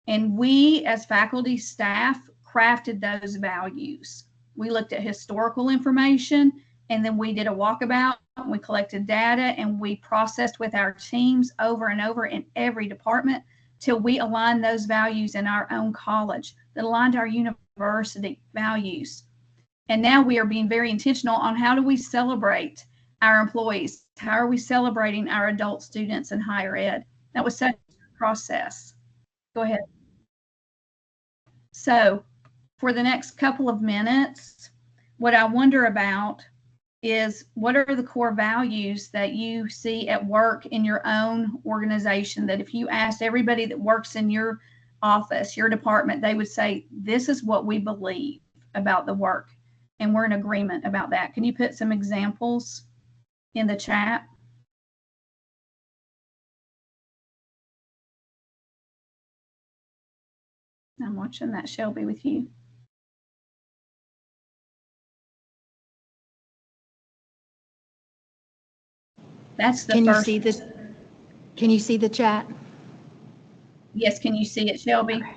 And we as faculty staff crafted those values. We looked at historical information, and then we did a walkabout, we collected data, and we processed with our teams over and over in every department till we aligned those values in our own college. that align to our university values. And now we are being very intentional on how do we celebrate our employees? How are we celebrating our adult students in higher ed? That was such a process. Go ahead. So for the next couple of minutes, what I wonder about is what are the core values that you see at work in your own organization, that if you asked everybody that works in your office, your department, they would say, this is what we believe about the work, and we're in agreement about that. Can you put some examples in the chat? I'm watching that, Shelby, with you. That's the first. Can you see the chat? Yes, can you see it, Shelby? Okay.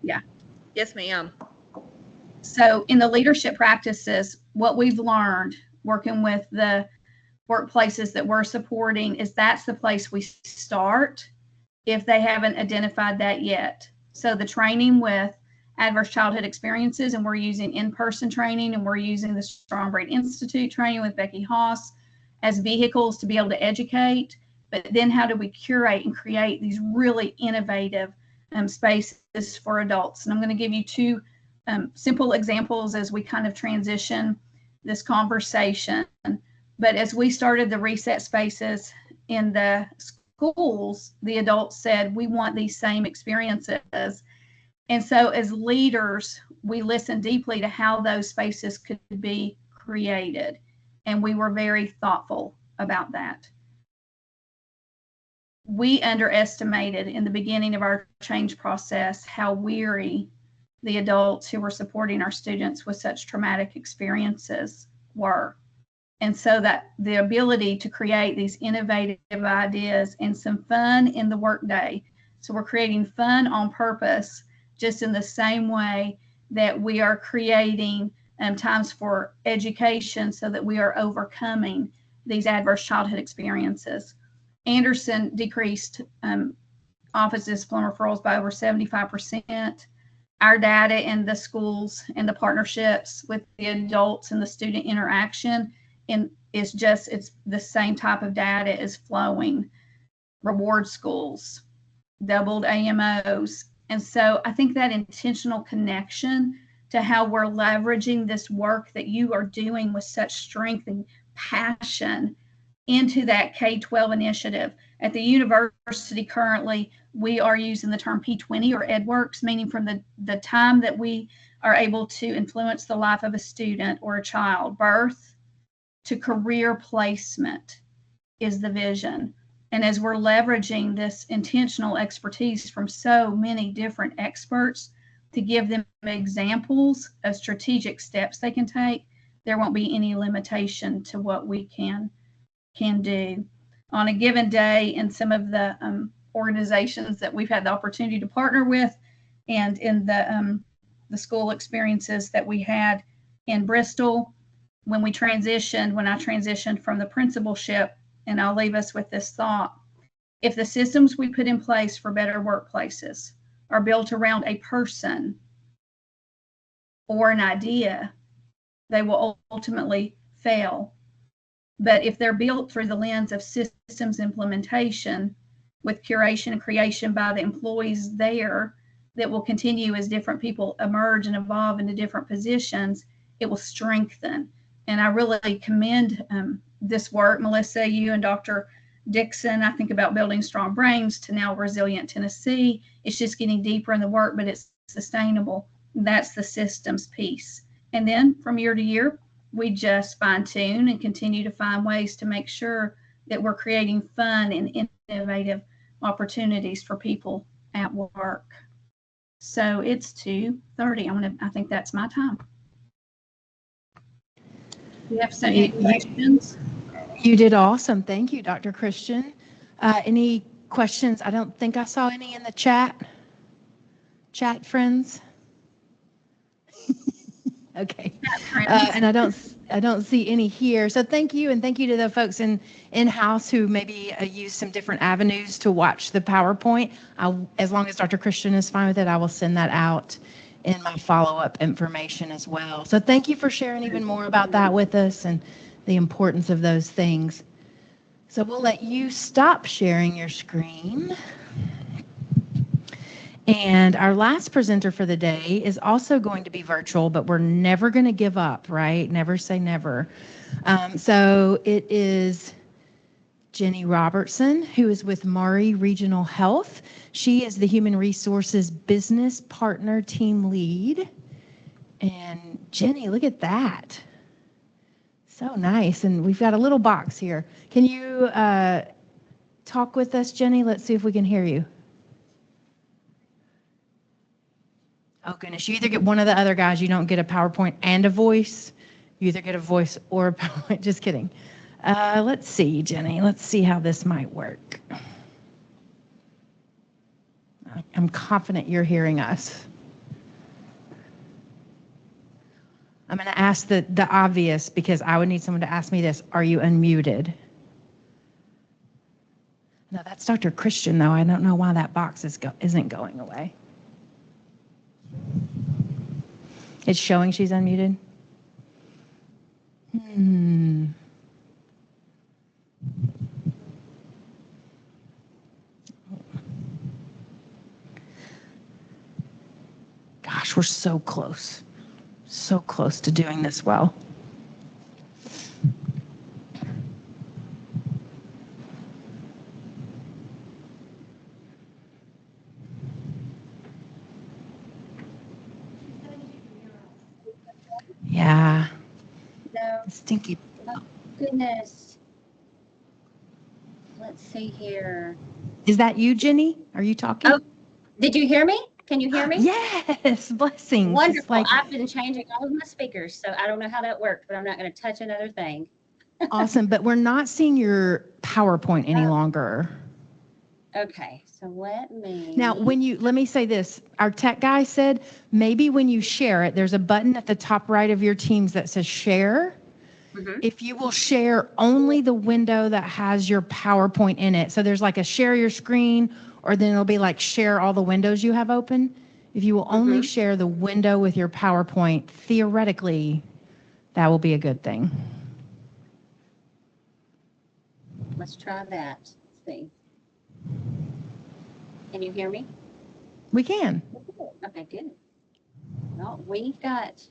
Yeah. Yes, ma'am. So in the leadership practices, what we've learned working with the workplaces that we're supporting is that's the place we start if they haven't identified that yet. So the training with adverse childhood experiences, and we're using in-person training, and we're using the Strong Brain Institute training with Becky Haas as vehicles to be able to educate. But then how do we curate and create these really innovative spaces for adults? And I'm going to give you two simple examples as we kind of transition this conversation. But as we started the reset spaces in the schools, the adults said, we want these same experiences. And so as leaders, we listened deeply to how those spaces could be created. And we were very thoughtful about that. We underestimated in the beginning of our change process how weary the adults who were supporting our students with such traumatic experiences were. And so that the ability to create these innovative ideas and some fun in the workday. So we're creating fun on purpose, just in the same way that we are creating times for education so that we are overcoming these adverse childhood experiences. Anderson decreased office discipline referrals by over 75%. Our data in the schools and the partnerships with the adults and the student interaction it's the same type of data is flowing. Reward schools, doubled AMOs. And so I think that intentional connection to how we're leveraging this work that you are doing with such strength and passion into that K-12 initiative. At the university currently, we are using the term P20 or EdWorks, meaning from the time that we are able to influence the life of a student or a child, birth to career placement is the vision. And as we're leveraging this intentional expertise from so many different experts to give them examples of strategic steps they can take, there won't be any limitation to what we can do. On a given day in some of the organizations that we've had the opportunity to partner with, and in the school experiences that we had in Bristol, when I transitioned from the principalship, and I'll leave us with this thought, if the systems we put in place for better workplaces are built around a person or an idea, they will ultimately fail. But if they're built through the lens of systems implementation with curation and creation by the employees there that will continue as different people emerge and evolve into different positions, it will strengthen. And I really commend this work, Melissa, you and Dr. Dixon. I think about building strong brains to now resilient Tennessee. It's just getting deeper in the work, but it's sustainable. That's the systems piece. And then from year to year, we just fine tune and continue to find ways to make sure that we're creating fun and innovative opportunities for people at work. So it's 2:30. I think that's my time. Do you have some questions? You did awesome. Thank you, Dr. Christian. Any questions? I don't think I saw any in the chat. Chat friends? Okay. And I don't I don't see any here. So thank you, and thank you to the folks in-house who maybe use some different avenues to watch the PowerPoint. As long as Dr. Christian is fine with it, I will send that out in my follow-up information as well. So thank you for sharing even more about that with us and the importance of those things. So we'll let you stop sharing your screen. And our last presenter for the day is also going to be virtual, but we're never going to give up, right? Never say never. So it is Jenny Robertson, who is with Maury Regional Health. She is the Human Resources Business Partner Team Lead. And Jenny, look at that. So nice. And we've got a little box here. Can you talk with us, Jenny? Let's see if we can hear you. Oh, goodness. You either get one of the other guys, you don't get a PowerPoint and a voice. You either get a voice or a PowerPoint. Just kidding. Let's see, Jenny. Let's see how this might work. I'm confident you're hearing us. I'm going to ask the obvious because I would need someone to ask me this. Are you unmuted? No, that's Dr. Christian, though. I don't know why that box isn't going away. It's showing she's unmuted. Gosh, we're so close. So close to doing this well. Yeah. No. Stinky. Oh, goodness. Let's see here. Is that you, Jenny? Are you talking? Oh, did you hear me? Can you hear me? Yes, blessings. Wonderful. I've been changing all of my speakers, so I don't know how that worked, but I'm not going to touch another thing. Awesome, but we're not seeing your PowerPoint any longer. Okay, so let me. Now, let me say this. Our tech guy said maybe when you share it, there's a button at the top right of your Teams that says share. Mm-hmm. If you will share only the window that has your PowerPoint in it. So there's like a share your screen, or then it'll be like share all the windows you have open. If you will only share the window with your PowerPoint, theoretically, that will be a good thing. Let's try that. Let's see. Can you hear me? We can. Okay, good. Well, we've got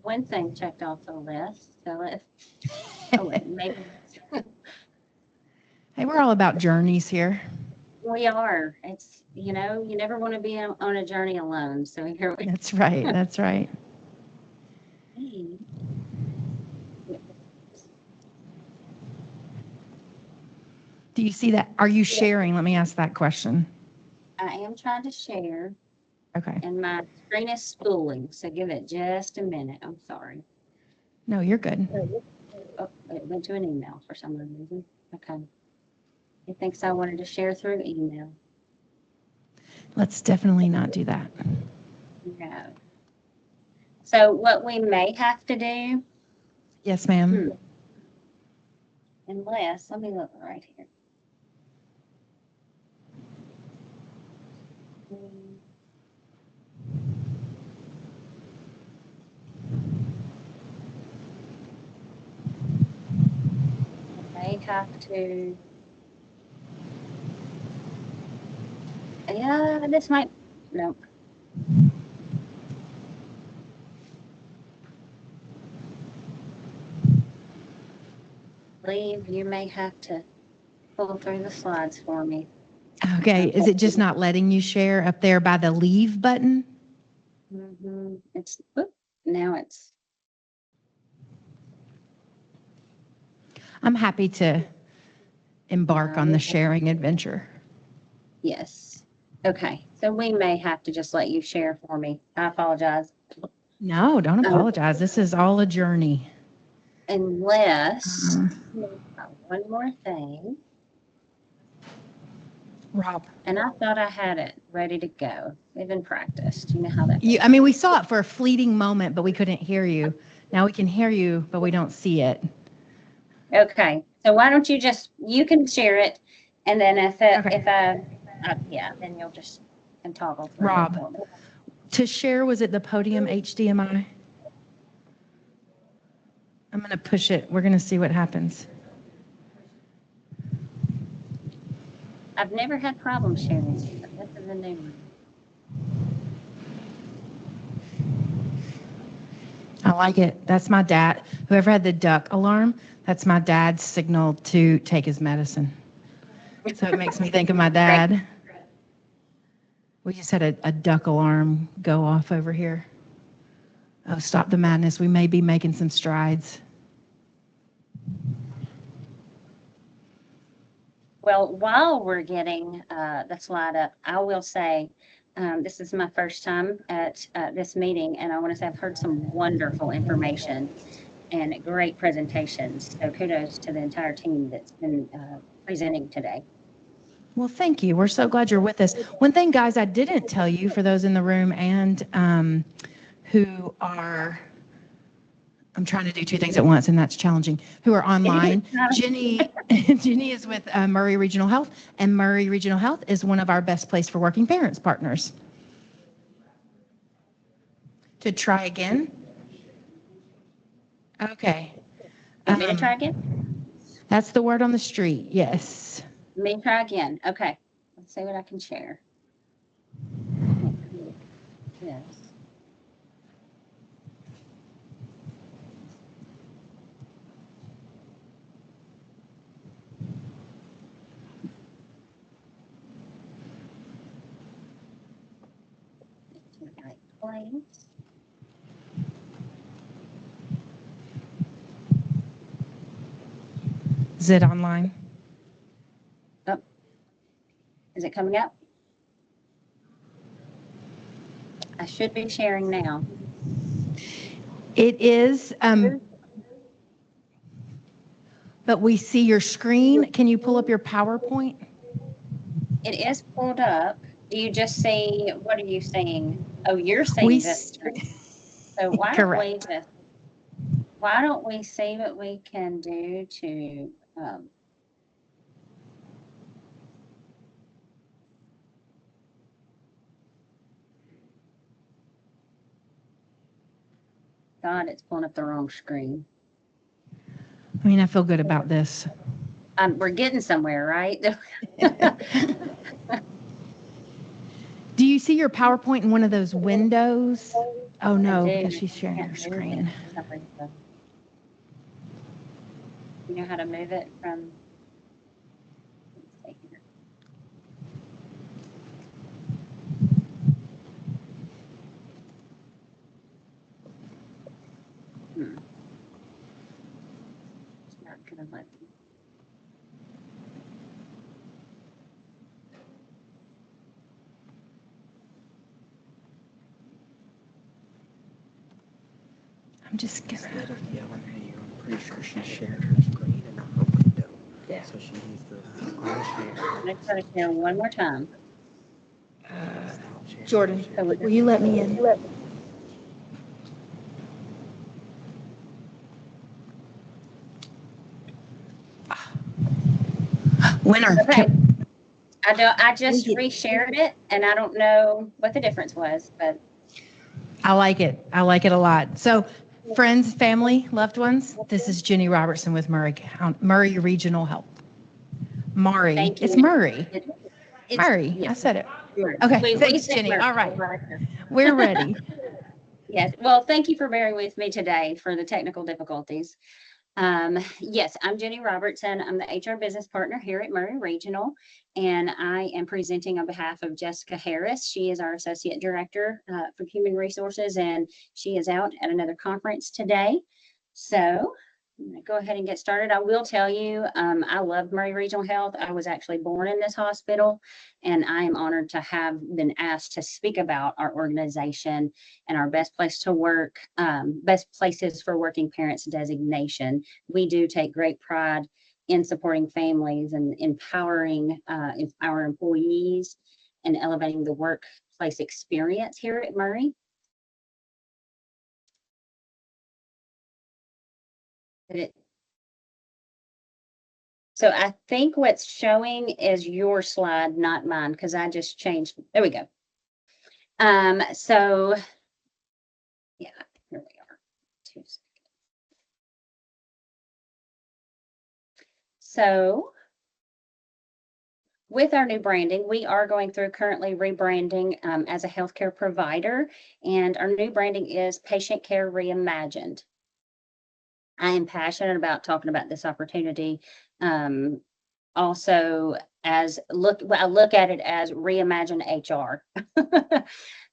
one thing checked off the list. So let's. Oh, wait, maybe. Hey, we're all about journeys here. We are. It's, you never want to be on a journey alone. So here we go. That's right. That's right. Do you see that? Are you sharing? Let me ask that question. I am trying to share. Okay. And my screen is spooling, so give it just a minute. I'm sorry. No, you're good. Oh, it went to an email for some reason. Okay. It thinks I wanted to share through email. Let's definitely not do that. No. So what we may have to do. Yes, ma'am. Unless, let me look right here. I may have to. Yeah, this might. Nope. Leave. You may have to pull through the slides for me. Okay. Is it just not letting you share up there by the leave button? Mm-hmm. It's now it's. I'm happy to embark on the sharing adventure. Yes. Okay. So we may have to just let you share for me. I apologize. No, don't apologize. This is all a journey. Unless one more thing. Rob. And I thought I had it ready to go. We've been practiced. You know how that goes. I mean, we saw it for a fleeting moment, but we couldn't hear you. Now we can hear you, but we don't see it. Okay, so why don't you can share it, and then then you'll just can toggle through it for Rob, me. to share, was it the podium HDMI? I'm going to push it. We're going to see what happens. I've never had problems sharing it, but this is a new one. I like it. That's my dad. Whoever had the duck alarm, that's my dad's signal to take his medicine. So it makes me think of my dad. We just had a duck alarm go off over here. Oh, stop the madness. We may be making some strides. Well, while we're getting the slide up, I will say this is my first time at this meeting, and I want to say I've heard some wonderful information and great presentations. So kudos to the entire team that's been presenting today. Well, thank you. We're so glad you're with us. One thing, guys, I didn't tell you for those in the room and who are, I'm trying to do two things at once, and that's challenging, who are online. Jenny is with Murray Regional Health, and Murray Regional Health is one of our Best Place for Working Parents partners. To try again? Okay. Want me to try again? That's the word on the street, yes. Let me try again. Okay. Let's see what I can share. Yes. Place. Is it online? Oh. Is it coming up? I should be sharing now. It is, but we see your screen. Can you pull up your PowerPoint? It is pulled up. Do you just see, what are you saying? Oh, you're saying this. So why don't we see what we can do to God, it's pulling up the wrong screen. I mean, I feel good about this. We're getting somewhere, right? Do you see your PowerPoint in one of those windows? Oh no, because she's sharing her screen. You know how to move it from? It's not gonna let me. I'm just gonna. Instead of yelling at you, I'm pretty sure she shared her screen and not her window. Yeah. So she needs to unshare. I'm gonna try to share one more time. Jordan, will you let me in? Winner. Okay. I just reshared it, and I don't know what the difference was, but I like it. I like it a lot. So, friends, family, loved ones, this is Jenny Robertson with Murray Regional Health. Murray. Thank you. It's Murray. It's Murray. yes. I said it. Murray. Okay. We Thanks, said Jenny. Murray. All right. We're ready. Yes. Well, thank you for bearing with me today for the technical difficulties. Yes, I'm Jenny Robertson. I'm the HR business partner here at Murray Regional, and I am presenting on behalf of Jessica Harris. She is our Associate Director for Human Resources, and she is out at another conference today. So I'm going to go ahead and get started. I will tell you, I love Murray Regional Health. I was actually born in this hospital, and I am honored to have been asked to speak about our organization and our best place to work, best places for working parents designation. We do take great pride in supporting families and empowering our employees and elevating the workplace experience here at Murray. So I think what's showing is your slide, not mine, because I just changed. There we go. So yeah, here we are. 2 seconds. So with our new branding, we are going through currently rebranding as a healthcare provider, and our new branding is Patient Care Reimagined. I am passionate about talking about this opportunity. Also, I look at it as reimagine HR.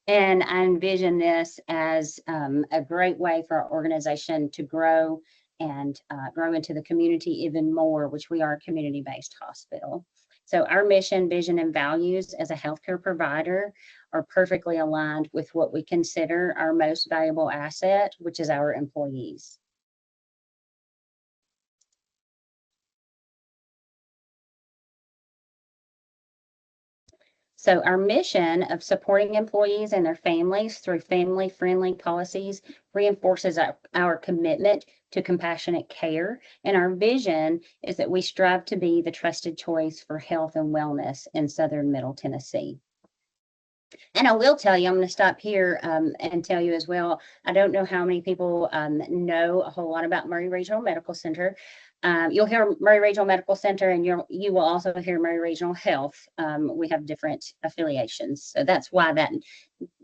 And I envision this as a great way for our organization to grow and grow into the community even more, which we are a community-based hospital. So our mission, vision, and values as a healthcare provider are perfectly aligned with what we consider our most valuable asset, which is our employees. So our mission of supporting employees and their families through family-friendly policies reinforces our commitment to compassionate care. And our vision is that we strive to be the trusted choice for health and wellness in Southern Middle Tennessee. And I will tell you, I'm going to stop here and tell you as well, I don't know how many people know a whole lot about Maury Regional Medical Center. You'll hear Maury Regional Medical Center, and you will also hear Maury Regional Health. We have different affiliations, so that's why that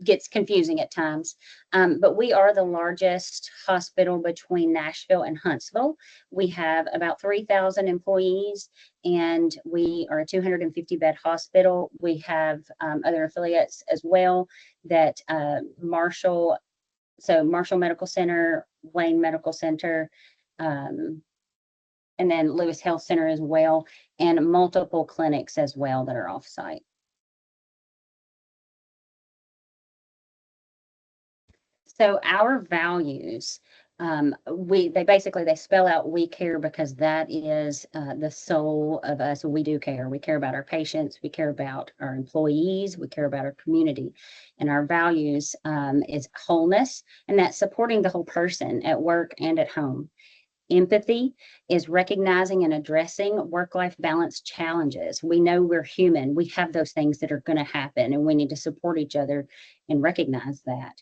gets confusing at times. But we are the largest hospital between Nashville and Huntsville. We have about 3,000 employees, and we are a 250-bed hospital. We have other affiliates as well that Marshall Medical Center, Wayne Medical Center, and then Lewis Health Center as well, and multiple clinics as well that are offsite. So our values, they spell out we care, because that is the soul of us. We do care. We care about our patients. We care about our employees. We care about our community. And our values is wholeness, and that's supporting the whole person at work and at home. Empathy is recognizing and addressing work-life balance challenges. We know we're human. We have those things that are going to happen, and we need to support each other and recognize that.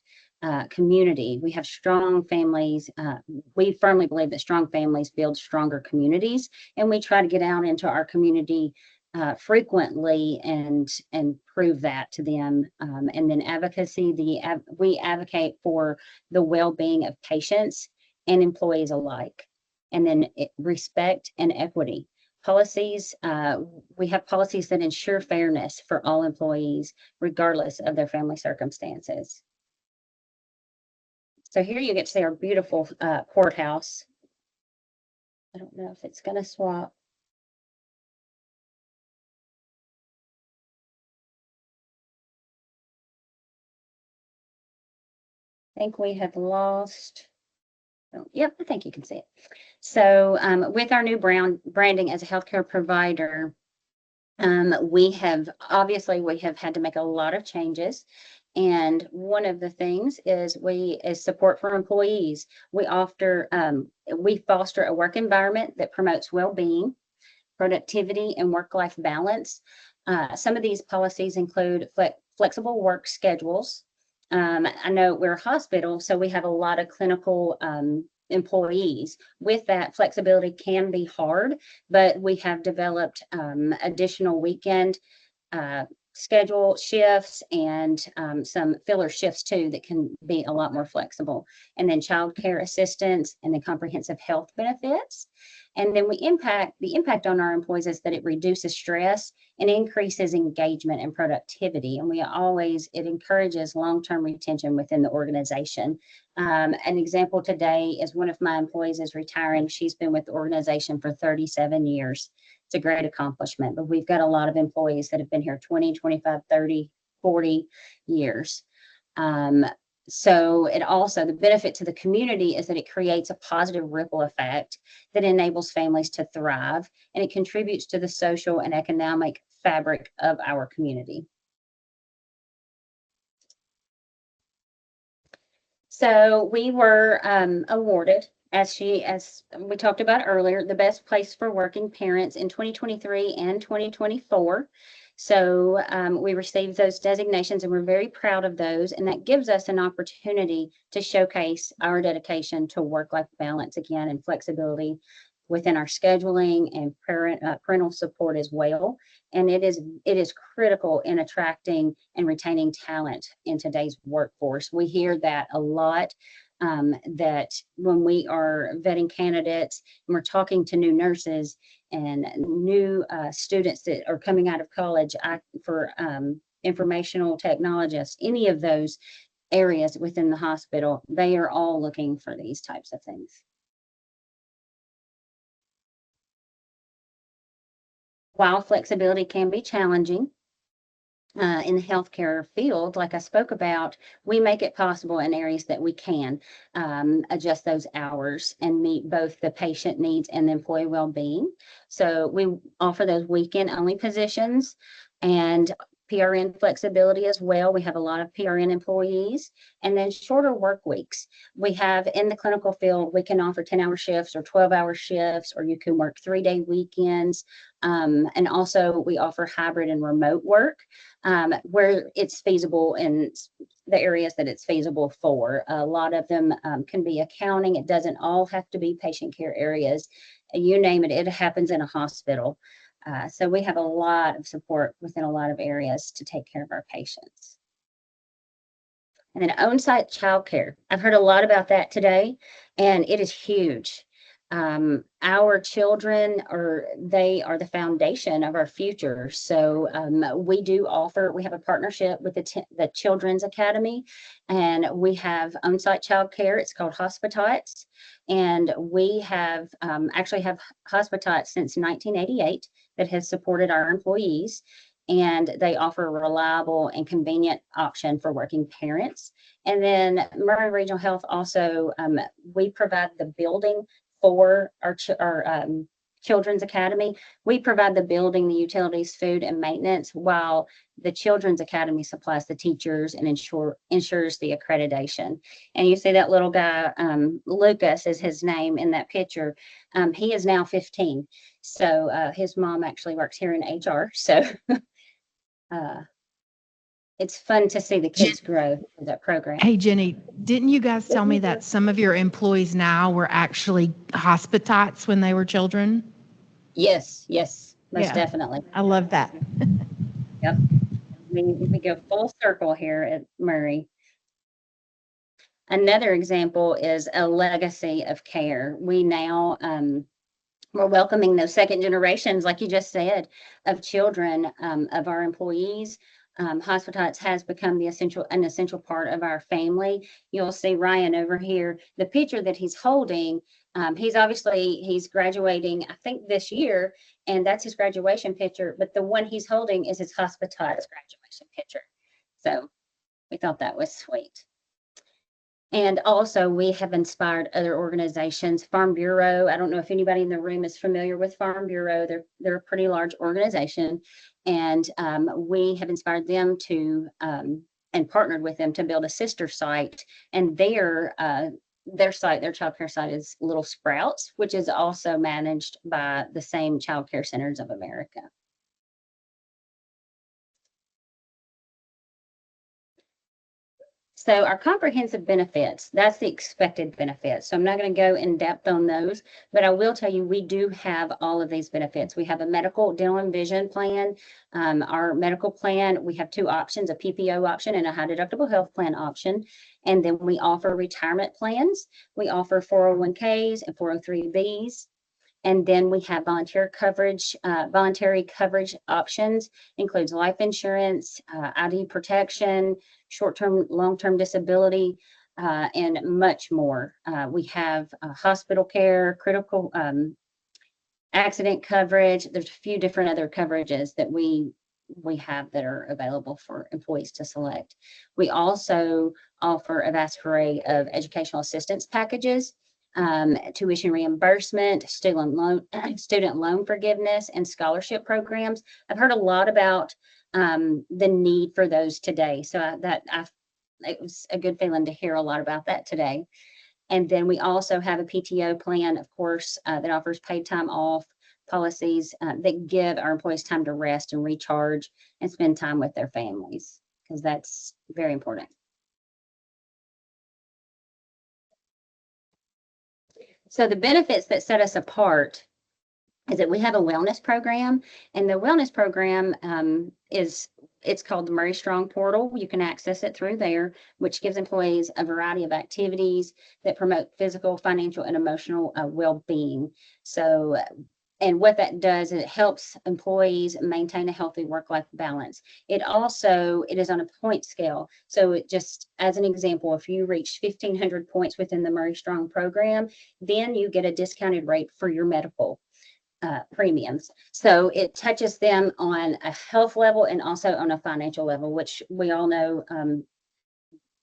Community, we have strong families. We firmly believe that strong families build stronger communities, and we try to get out into our community frequently and prove that to them. And then advocacy, we advocate for the well-being of patients and employees alike. And then respect and equity. Policies, we have policies that ensure fairness for all employees, regardless of their family circumstances. So here you get to see our beautiful courthouse. I don't know if it's going to swap. I think we have lost. Oh, yep, I think you can see it. So with our new branding as a healthcare provider, we have had to make a lot of changes. And one of the things is support for employees. We foster a work environment that promotes well-being, productivity, and work-life balance. Some of these policies include flexible work schedules. I know we're a hospital, so we have a lot of clinical employees. With that, flexibility can be hard, but we have developed additional weekend schedule shifts and some filler shifts too that can be a lot more flexible. And then child care assistance, and then comprehensive health benefits. And then the impact on our employees is that it reduces stress and increases engagement and productivity. And it encourages long-term retention within the organization. An example today is one of my employees is retiring. She's been with the organization for 37 years. It's a great accomplishment, but we've got a lot of employees that have been here 20, 25, 30, 40 years. So the benefit to the community is that it creates a positive ripple effect that enables families to thrive, and it contributes to the social and economic fabric of our community. So we were awarded as we talked about earlier, the best place for working parents in 2023 and 2024. So we received those designations and we're very proud of those. And that gives us an opportunity to showcase our dedication to work-life balance again and flexibility within our scheduling and parental support as well. And it is critical in attracting and retaining talent in today's workforce. We hear that a lot. That when we are vetting candidates and we're talking to new nurses and new students that are coming out of college for informational technologists, any of those areas within the hospital, they are all looking for these types of things. While flexibility can be challenging, in the healthcare field, like I spoke about, we make it possible in areas that we can adjust those hours and meet both the patient needs and the employee well-being. So we offer those weekend-only positions and PRN flexibility as well. We have a lot of PRN employees, and then shorter work weeks. We have in the clinical field, we can offer 10-hour shifts or 12-hour shifts, or you can work 3-day weekends. And also we offer hybrid and remote work where it's feasible in the areas that it's feasible for. A lot of them can be accounting. It doesn't all have to be patient care areas. You name it, it happens in a hospital. So we have a lot of support within a lot of areas to take care of our patients. And then on-site childcare. I've heard a lot about that today, and it is huge. Our children they are the foundation of our future. So we have a partnership with the Children's Academy, and we have on-site childcare. It's called Hospitots, and we have actually have Hospitots since 1988 that has supported our employees, and they offer a reliable and convenient option for working parents. And then Murray Regional Health also, we provide the building for our Children's Academy. We provide the building, the utilities, food, and maintenance, while the Children's Academy supplies the teachers and ensures the accreditation. And you see that little guy, Lucas is his name in that picture. He is now 15. So his mom actually works here in HR. So it's fun to see the kids grow through that program. Hey, Jenny, didn't you guys tell me that some of your employees now were actually hospitots when they were children? Yes, most definitely. I love that. Yep. We go full circle here at Murray. Another example is a legacy of care. We now, we're welcoming those second generations, like you just said, of children of our employees. Hospitots has become an essential part of our family. You'll see Ryan over here, the picture that he's holding. He's graduating, I think this year, and that's his graduation picture. But the one he's holding is his Hospitots graduation picture. So we thought that was sweet. And also we have inspired other organizations. Farm Bureau, I don't know if anybody in the room is familiar with Farm Bureau. They're a pretty large organization. And we have inspired them to and partnered with them to build a sister site. And their site, their childcare site, is Little Sprouts, which is also managed by the same Child Care Centers of America. So our comprehensive benefits, that's the expected benefits. So I'm not going to go in depth on those, but I will tell you we do have all of these benefits. We have a medical, dental, and vision plan. Our medical plan, we have two options, a PPO option and a high deductible health plan option. And then we offer retirement plans. We offer 401ks and 403bs. And then we have voluntary coverage options, includes life insurance, ID protection, short-term, long-term disability, and much more. We have hospital care, critical accident coverage. There's a few different other coverages that we have that are available for employees to select. We also offer a vast array of educational assistance packages, tuition reimbursement, student loan forgiveness, and scholarship programs. I've heard a lot about the need for those today. So it was a good feeling to hear a lot about that today. And then we also have a PTO plan, of course, that offers paid time off policies that give our employees time to rest and recharge and spend time with their families, because that's very important. So the benefits that set us apart is that we have a wellness program, and the wellness program it's called the Murray Strong Portal. You can access it through there, which gives employees a variety of activities that promote physical, financial, and emotional well-being. So, and what that does is it helps employees maintain a healthy work-life balance. It is on a point scale. So it just, as an example, if you reach 1,500 points within the Murray Strong program, then you get a discounted rate for your medical premiums. So it touches them on a health level and also on a financial level, which we all know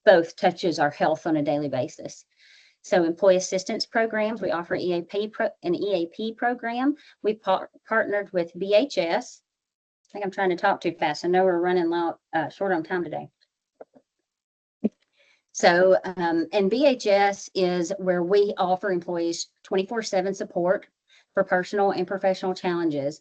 both touches our health on a daily basis. So employee assistance programs, we offer an EAP program. We partnered with BHS. I think I'm trying to talk too fast. I know we're running short on time today. So, and BHS is where we offer employees 24/7 support for personal and professional challenges.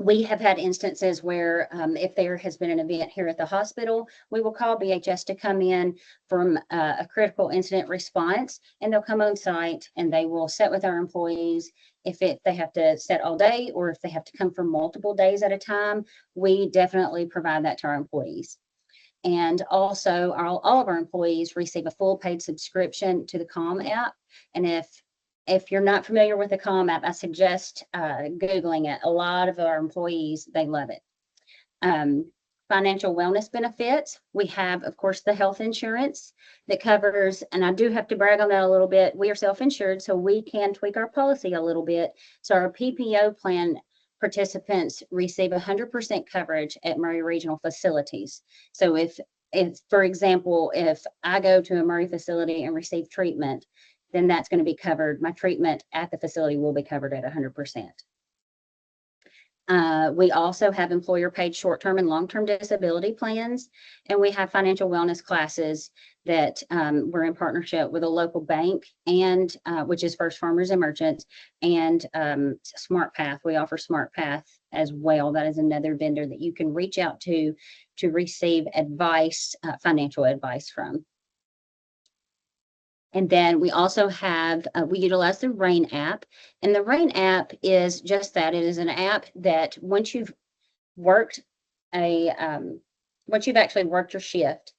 We have had instances where if there has been an event here at the hospital, we will call BHS to come in from a critical incident response, and they'll come on site and they will sit with our employees. If they have to sit all day or if they have to come for multiple days at a time, we definitely provide that to our employees. And also all of our employees receive a full paid subscription to the Calm app. And if you're not familiar with the Calm app, I suggest Googling it. A lot of our employees, they love it. Financial wellness benefits. We have, of course, the health insurance that covers, and I do have to brag on that a little bit. We are self-insured, so we can tweak our policy a little bit. So our PPO plan participants receive 100% coverage at Murray Regional facilities. So if, for example, if I go to a Murray facility and receive treatment, then that's going to be covered. My treatment at the facility will be covered at 100%. We also have employer paid short-term and long-term disability plans, and we have financial wellness classes that we're in partnership with a local bank, and which is First Farmers and Merchants, and SmartPath. We offer SmartPath as well. That is another vendor that you can reach out to receive advice, financial advice from. And then we also have, we utilize the RAIN app, and the RAIN app is just that. It is an app that once you've actually worked your shift,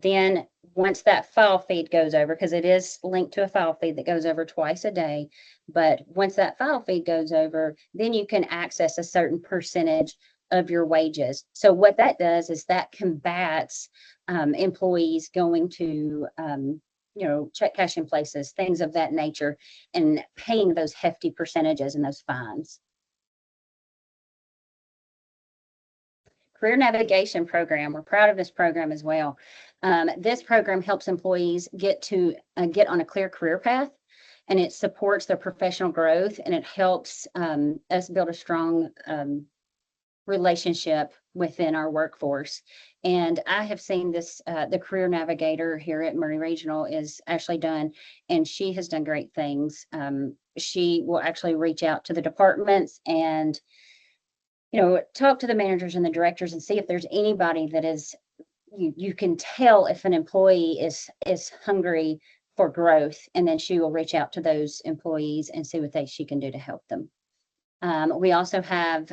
then once that file feed goes over, because it is linked to a file feed that goes over twice a day, but once that file feed goes over, then you can access a certain percentage of your wages. So what that does is that combats employees going to check cashing places, things of that nature, and paying those hefty percentages and those fines. Career Navigation Program. We're proud of this program as well. This program helps employees get on a clear career path, and it supports their professional growth, and it helps us build a strong relationship within our workforce. And I have seen this, the career navigator here at Murray Regional is Ashley Dunn, and she has done great things. She will actually reach out to the departments and, talk to the managers and the directors and see if there's anybody that is, you can tell if an employee is hungry for growth, and then she will reach out to those employees and see what she can do to help them. We also have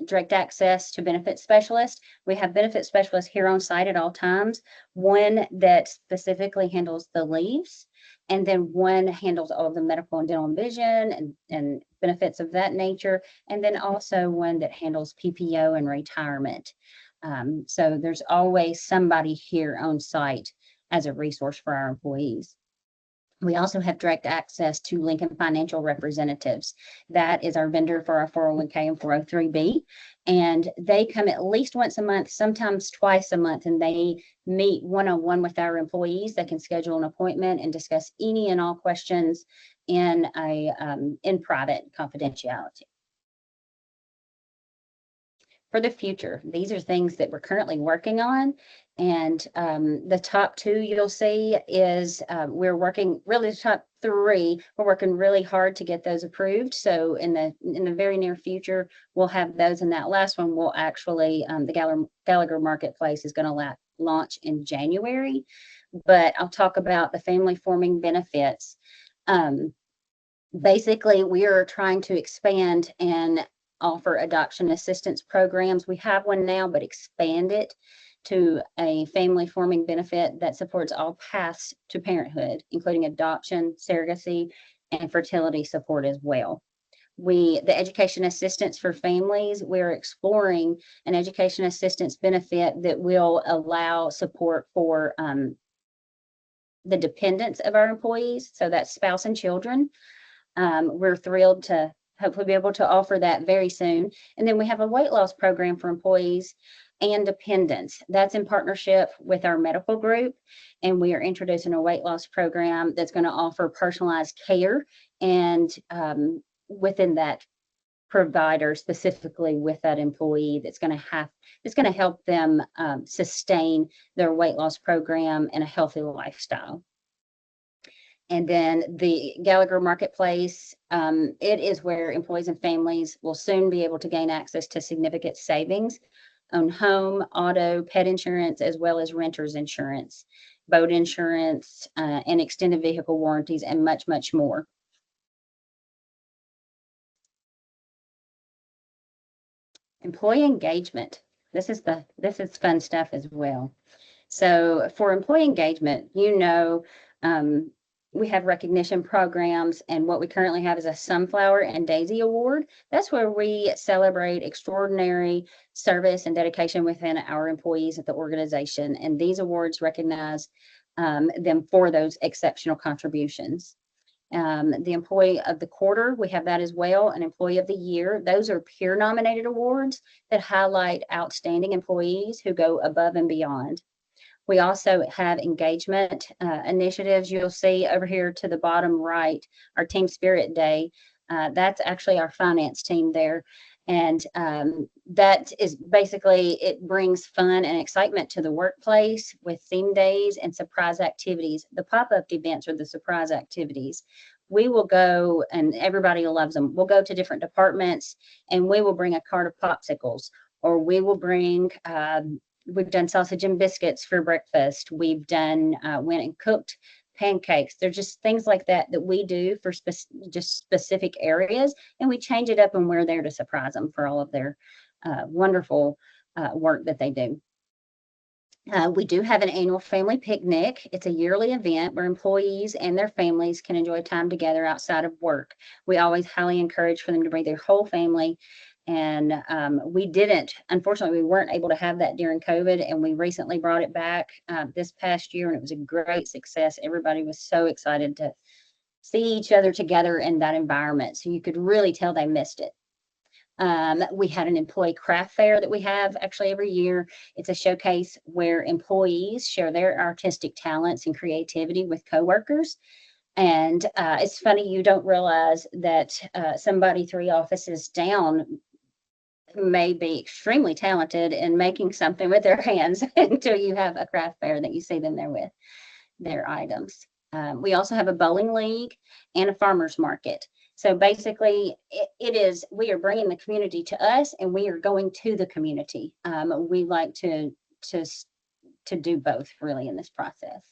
direct access to benefit specialists. We have benefit specialists here on site at all times, one that specifically handles the leaves, and then one handles all of the medical and dental and vision and benefits of that nature, and then also one that handles PPO and retirement. So there's always somebody here on site as a resource for our employees. We also have direct access to Lincoln Financial Representatives. That is our vendor for our 401k and 403b. And they come at least once a month, sometimes twice a month, and they meet one-on-one with our employees. They can schedule an appointment and discuss any and all questions in private confidentiality. for the future. These are things that we're currently working on. And the top two you'll see is we're working really the top three. We're working really hard to get those approved. So in the very near future, we'll have those. And that last one will actually the Gallagher Marketplace is going to launch in January. But I'll talk about the family forming benefits. Basically, we are trying to expand and offer adoption assistance programs. We have one now, but expand it to a family forming benefit that supports all paths to parenthood, including adoption, surrogacy, and fertility support as well. The education assistance for families, we're exploring an education assistance benefit that will allow support for the dependents of our employees, so that's spouse and children. We're thrilled to hopefully be able to offer that very soon. And then we have a weight loss program for employees and dependents. That's in partnership with our medical group. And we are introducing a weight loss program that's going to offer personalized care and within that provider, specifically with that employee, that's going to help them sustain their weight loss program and a healthy lifestyle. And then the Gallagher Marketplace, it is where employees and families will soon be able to gain access to significant savings on home, auto, pet insurance, as well as renter's insurance, boat insurance, and extended vehicle warranties, and much, much more. Employee engagement. This is fun stuff as well. So for employee engagement, we have recognition programs, and what we currently have is a Sunflower and Daisy Award. That's where we celebrate extraordinary service and dedication within our employees at the organization. And these awards recognize them for those exceptional contributions. The Employee of the Quarter, we have that as well, an Employee of the Year. Those are peer nominated awards that highlight outstanding employees who go above and beyond. We also have engagement initiatives. You'll see over here to the bottom right, our Team Spirit Day. That's actually our finance team there. And that is basically, it brings fun and excitement to the workplace with theme days and surprise activities. The pop-up events are the surprise activities. We will go, and everybody loves them. We'll go to different departments and we will bring a cart of popsicles, or we will bring we've done sausage and biscuits for breakfast. We've done, went and cooked pancakes. They're just things like that we do for just specific areas. And we change it up and we're there to surprise them for all of their wonderful work that they do. We do have an annual family picnic. It's a yearly event where employees and their families can enjoy time together outside of work. We always highly encourage for them to bring their whole family. And unfortunately, we weren't able to have that during COVID, and we recently brought it back this past year, and it was a great success. Everybody was so excited to see each other together in that environment. So you could really tell they missed it. We had an employee craft fair that we have actually every year. It's a showcase where employees share their artistic talents and creativity with coworkers. And it's funny, you don't realize that somebody 3 offices down may be extremely talented in making something with their hands until you have a craft fair that you see them there with their items. We also have a bowling league and a farmer's market. So basically, we are bringing the community to us, and we are going to the community. We like to do both really in this process.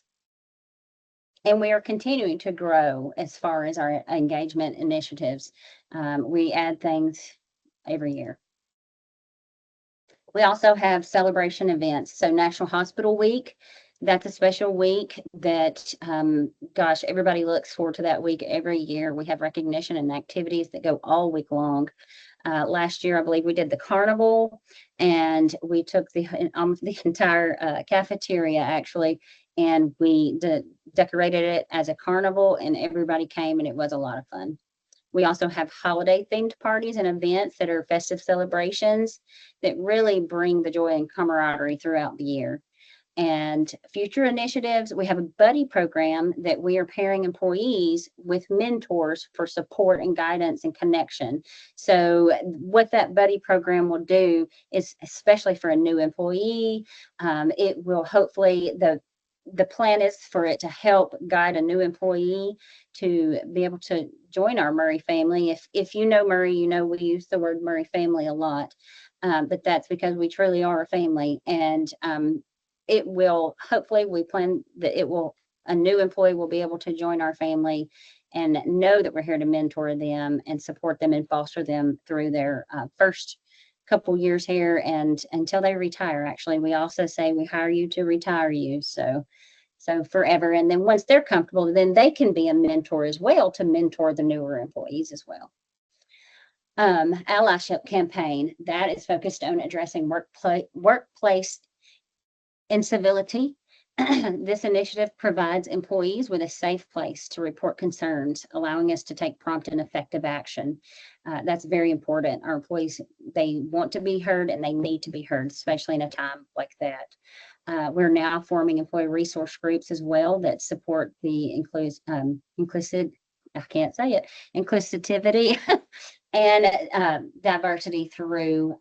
And we are continuing to grow as far as our engagement initiatives. We add things every year. We also have celebration events. So National Hospital Week, that's a special week that, everybody looks forward to that week every year. We have recognition and activities that go all week long. Last year, I believe we did the carnival, and we took the entire cafeteria actually, and we decorated it as a carnival, and everybody came, and it was a lot of fun. We also have holiday themed parties and events that are festive celebrations that really bring the joy and camaraderie throughout the year. And future initiatives, we have a buddy program that we are pairing employees with mentors for support and guidance and connection. So what that buddy program will do is, especially for a new employee, it will hopefully, the plan is for it to help guide a new employee to be able to join our Murray family. If you know Murray, you know we use the word Murray family a lot, but that's because we truly are a family. And it will, hopefully we plan that a new employee will be able to join our family and know that we're here to mentor them and support them and foster them through their first couple years here and until they retire. Actually, we also say we hire you to retire you. So forever. And then once they're comfortable, then they can be a mentor as well to mentor the newer employees as well. Allyship campaign, that is focused on addressing workplace incivility. This initiative provides employees with a safe place to report concerns, allowing us to take prompt and effective action. That's very important. Our employees, they want to be heard and they need to be heard, especially in a time like that. We're now forming employee resource groups as well that support the inclusivity and diversity through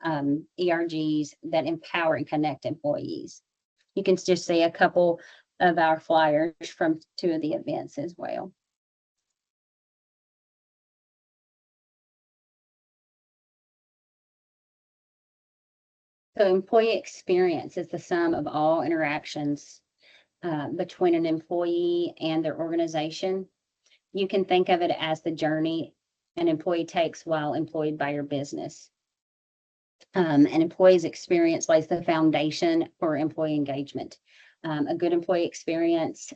ERGs that empower and connect employees. You can just see a couple of our flyers from 2 of the events as well. So employee experience is the sum of all interactions between an employee and their organization. You can think of it as the journey an employee takes while employed by your business. An employee's experience lays the foundation for employee engagement. A good employee experience,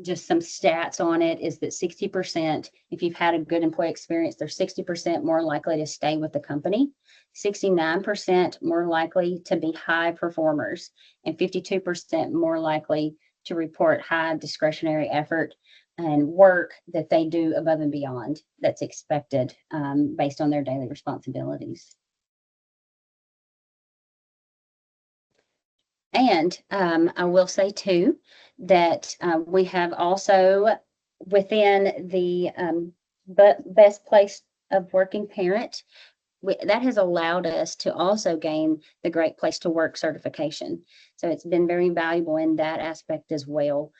just some stats on it, is that 60%, if you've had a good employee experience, they're 60% more likely to stay with the company, 69% more likely to be high performers, and 52% more likely to report high discretionary effort and work that they do above and beyond that's expected based on their daily responsibilities. And I will say too, that we have also within the best place of working parent, that has allowed us to also gain the Great Place to Work certification. So it's been very valuable in that aspect as well.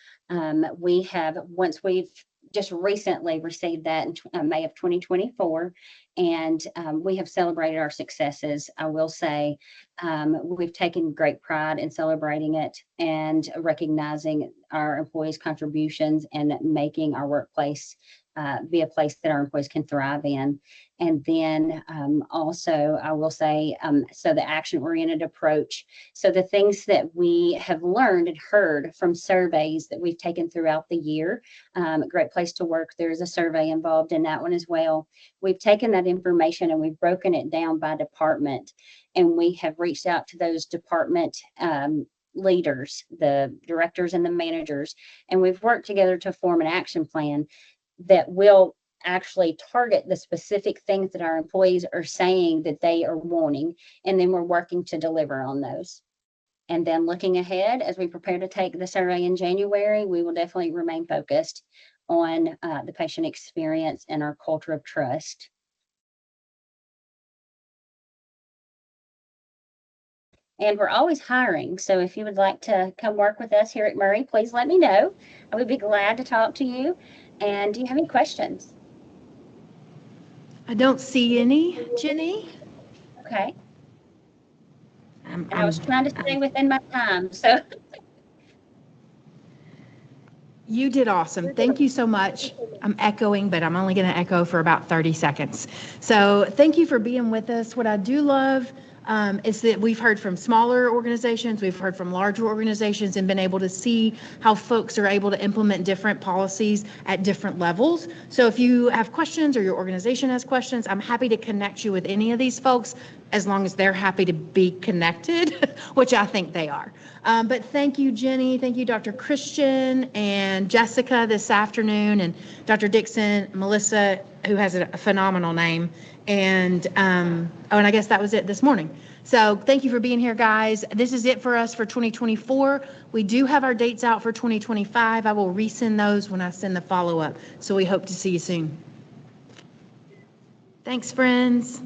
We've just recently received that in May of 2024, and we have celebrated our successes. I will say we've taken great pride in celebrating it and recognizing our employees' contributions and making our workplace be a place that our employees can thrive in. And then also, I will say, so the action-oriented approach. So the things that we have learned and heard from surveys that we've taken throughout the year, Great Place to Work, there's a survey involved in that one as well. We've taken that information and we've broken it down by department, and we have reached out to those department leaders, the directors and the managers, and we've worked together to form an action plan that will actually target the specific things that our employees are saying that they are wanting, and then we're working to deliver on those. And then looking ahead, as we prepare to take the survey in January, we will definitely remain focused on the patient experience and our culture of trust. And we're always hiring, so if you would like to come work with us here at Murray, please let me know. I would be glad to talk to you. And do you have any questions? I don't see any, Jenny. Okay. I was trying to stay within my time, so. You did awesome. Thank you so much. I'm echoing, but I'm only going to echo for about 30 seconds. So thank you for being with us. What I do love is that we've heard from smaller organizations, we've heard from larger organizations, and been able to see how folks are able to implement different policies at different levels. So if you have questions or your organization has questions, I'm happy to connect you with any of these folks. as long as they're happy to be connected, which I think they are. But thank you, Jenny. Thank you, Dr. Christian and Jessica this afternoon, and Dr. Dixon, Melissa, who has a phenomenal name. And and I guess that was it this morning. So thank you for being here, guys. This is it for us for 2024. We do have our dates out for 2025. I will resend those when I send the follow-up. So we hope to see you soon. Thanks, friends.